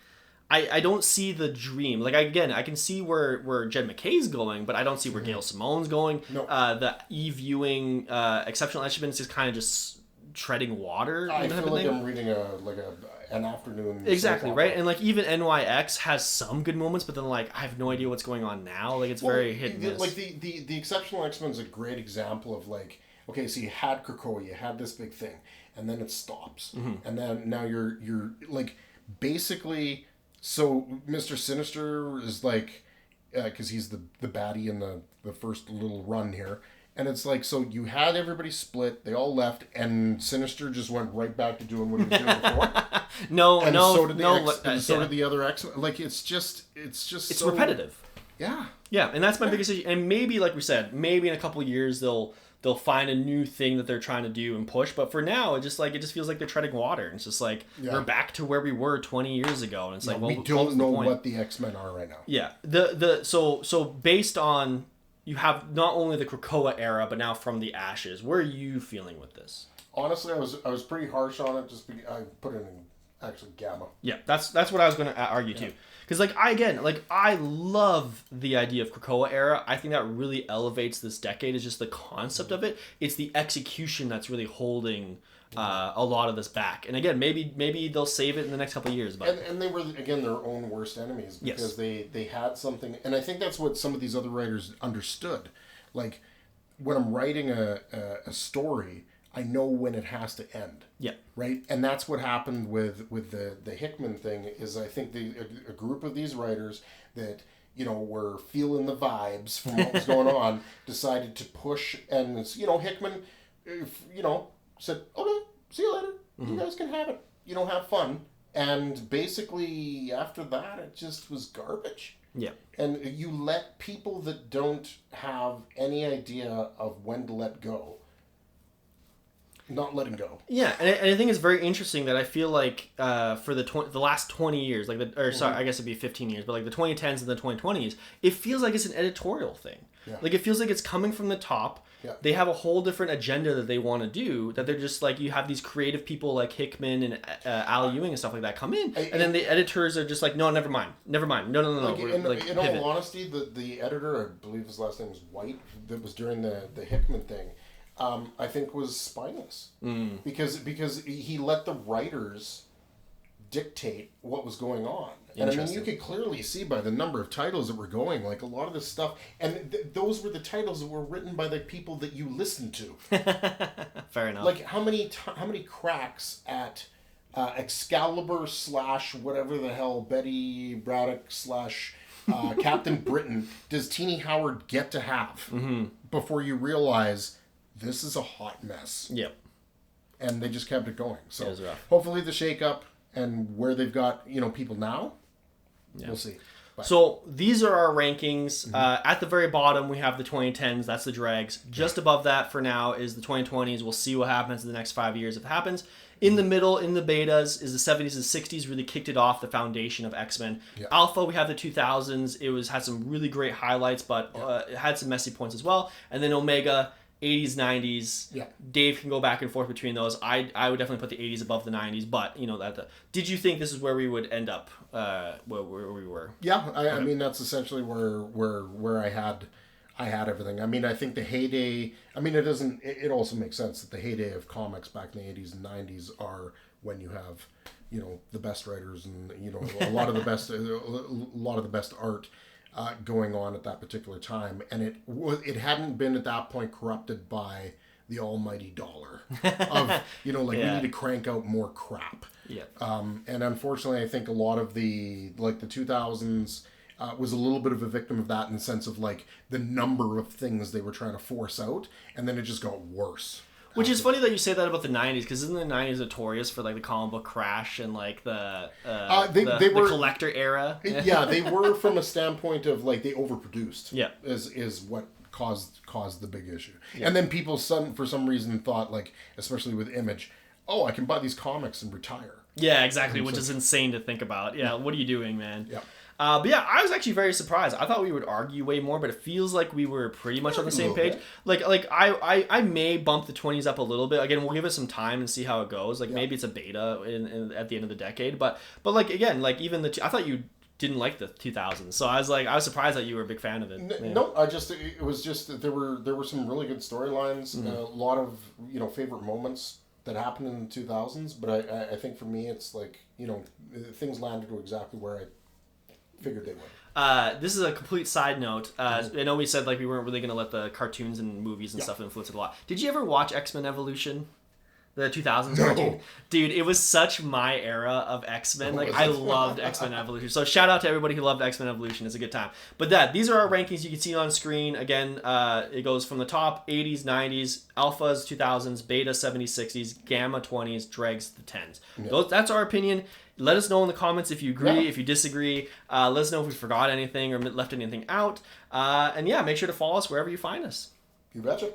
I don't see the dream. Like again, I can see where Jed MacKay's going, but I don't see where Gail Simone's going. Nope. The Eve-viewing Exceptional X-Men is just kind of just treading water. I feel like I'm reading an afternoon. Exactly, right? And like even NYX has some good moments, but then like I have no idea what's going on now. Like it's very hit and miss. Like the Exceptional X-Men is a great example of like, okay, so you had Krakoa, you had this big thing, and then it stops. Mm-hmm. And then now you're like, basically, so Mr. Sinister is like, because he's the baddie in the first little run here, and it's like, so you had everybody split, they all left, and Sinister just went right back to doing what he was doing before. So did the other X-Men. Like, it's repetitive. Yeah, and that's my biggest issue. And maybe, like we said, maybe in a couple of years they'll find a new thing that they're trying to do and push. But for now, it just feels like they're treading water. It's just like we're back to where we were 20 years ago, and it's like, well, we don't know what the X-Men are right now. Yeah, so based on, you have not only the Krakoa era, but now from the Ashes. Where are you feeling with this? Honestly, I was pretty harsh on it. I put it in actually Gamma. Yeah, that's what I was going to argue too. Because I love the idea of Krakoa era. I think that really elevates this decade. Is just the concept of it. It's the execution that's really holding a lot of this back. And again, maybe they'll save it in the next couple of years. But and they were again their own worst enemies because they had something, and I think that's what some of these other writers understood. Like when I'm writing a story, I know when it has to end. Yeah. Right? And that's what happened with the Hickman thing is I think a group of these writers that, were feeling the vibes from what was going on decided to push, and, Hickman, said, okay, see you later. Mm-hmm. You guys can have it. Have fun. And basically after that, it just was garbage. Yeah. And you let people that don't have any idea of when to let go, not letting go. Yeah, and I think it's very interesting that I feel like for the last 20 years, I guess it'd be 15 years, but like the 2010s and the 2020s, it feels like it's an editorial thing. Yeah. Like it feels like it's coming from the top. Yeah. They have a whole different agenda that they want to do, that they're just like, you have these creative people like Hickman and Al Ewing and stuff like that come in, and then the editors are just like, no, never mind. No. In all honesty, the editor, I believe his last name was White, that was during the Hickman thing, I think was spineless because he let the writers dictate what was going on. And I mean, you could clearly see by the number of titles that were going, like a lot of this stuff, and those were the titles that were written by the people that you listened to. Fair enough. Like how many cracks at Excalibur / whatever the hell, Betty Braddock / Captain Britain does Teenie Howard get to have before you realize this is a hot mess? Yep. And they just kept it going. So hopefully the shakeup and where they've got people now, we'll see. But. So these are our rankings. At the very bottom, we have the 2010s. That's the dregs. Just above that for now is the 2020s. We'll see what happens in the next 5 years if it happens. In the middle, in the betas, is the 70s and 60s. Really kicked it off, the foundation of X-Men. Yeah. Alpha, we have the 2000s. It had some really great highlights, but it had some messy points as well. And then Omega, 80s, 90s. Yeah. Dave can go back and forth between those. I would definitely put the 80s above the 90s, but did you think this is where we would end up? Where we were? Yeah, I mean that's essentially where I had everything. I mean, I think the heyday. I mean, it also makes sense that the heyday of comics back in the 80s and 90s are when you have the best writers and a lot of the best art. Going on at that particular time, and it hadn't been at that point corrupted by the almighty dollar of we need to crank out more crap. Yeah. And unfortunately, I think a lot of the 2000s was a little bit of a victim of that in the sense of like the number of things they were trying to force out, and then it just got worse. Which is funny that you say that about the 90s, because isn't the 90s notorious for like the comic book crash and like the collector era? Yeah, they were from a standpoint of like they overproduced. Yeah, is what caused the big issue. Yeah. And then people for some reason thought, like, especially with Image, I can buy these comics and retire. Yeah, exactly, which is insane to think about. Yeah, what are you doing, man? Yeah. But yeah, I was actually very surprised. I thought we would argue way more, but it feels like we were pretty much on the same page. Like I may bump the 20s up a little bit. Again, we'll give it some time and see how it goes. Like maybe it's a beta at the end of the decade. But like again, like even I thought you didn't like the 2000s, so I was surprised that you were a big fan of it. No, it was just that there were some really good storylines, a lot of favorite moments that happened in the 2000s. But I think for me, it's like things landed to exactly where I figured they would. This is a complete side note. I know we said like we weren't really going to let the cartoons and movies and stuff influence it a lot. Did you ever watch X-Men Evolution? The 2000s No. cartoon. Dude, it was such my era of X-Men. Like, I loved X-Men Evolution. So shout out to everybody who loved X-Men Evolution. It's a good time. But these are our rankings. You can see on screen. Again, it goes from the top 80s, 90s, alphas 2000s, beta 70s, 60s, gamma 20s, dregs the 10s. Yeah. That's our opinion. Let us know in the comments if you agree, if you disagree. Let us know if we forgot anything or left anything out. And yeah, make sure to follow us wherever you find us. You betcha.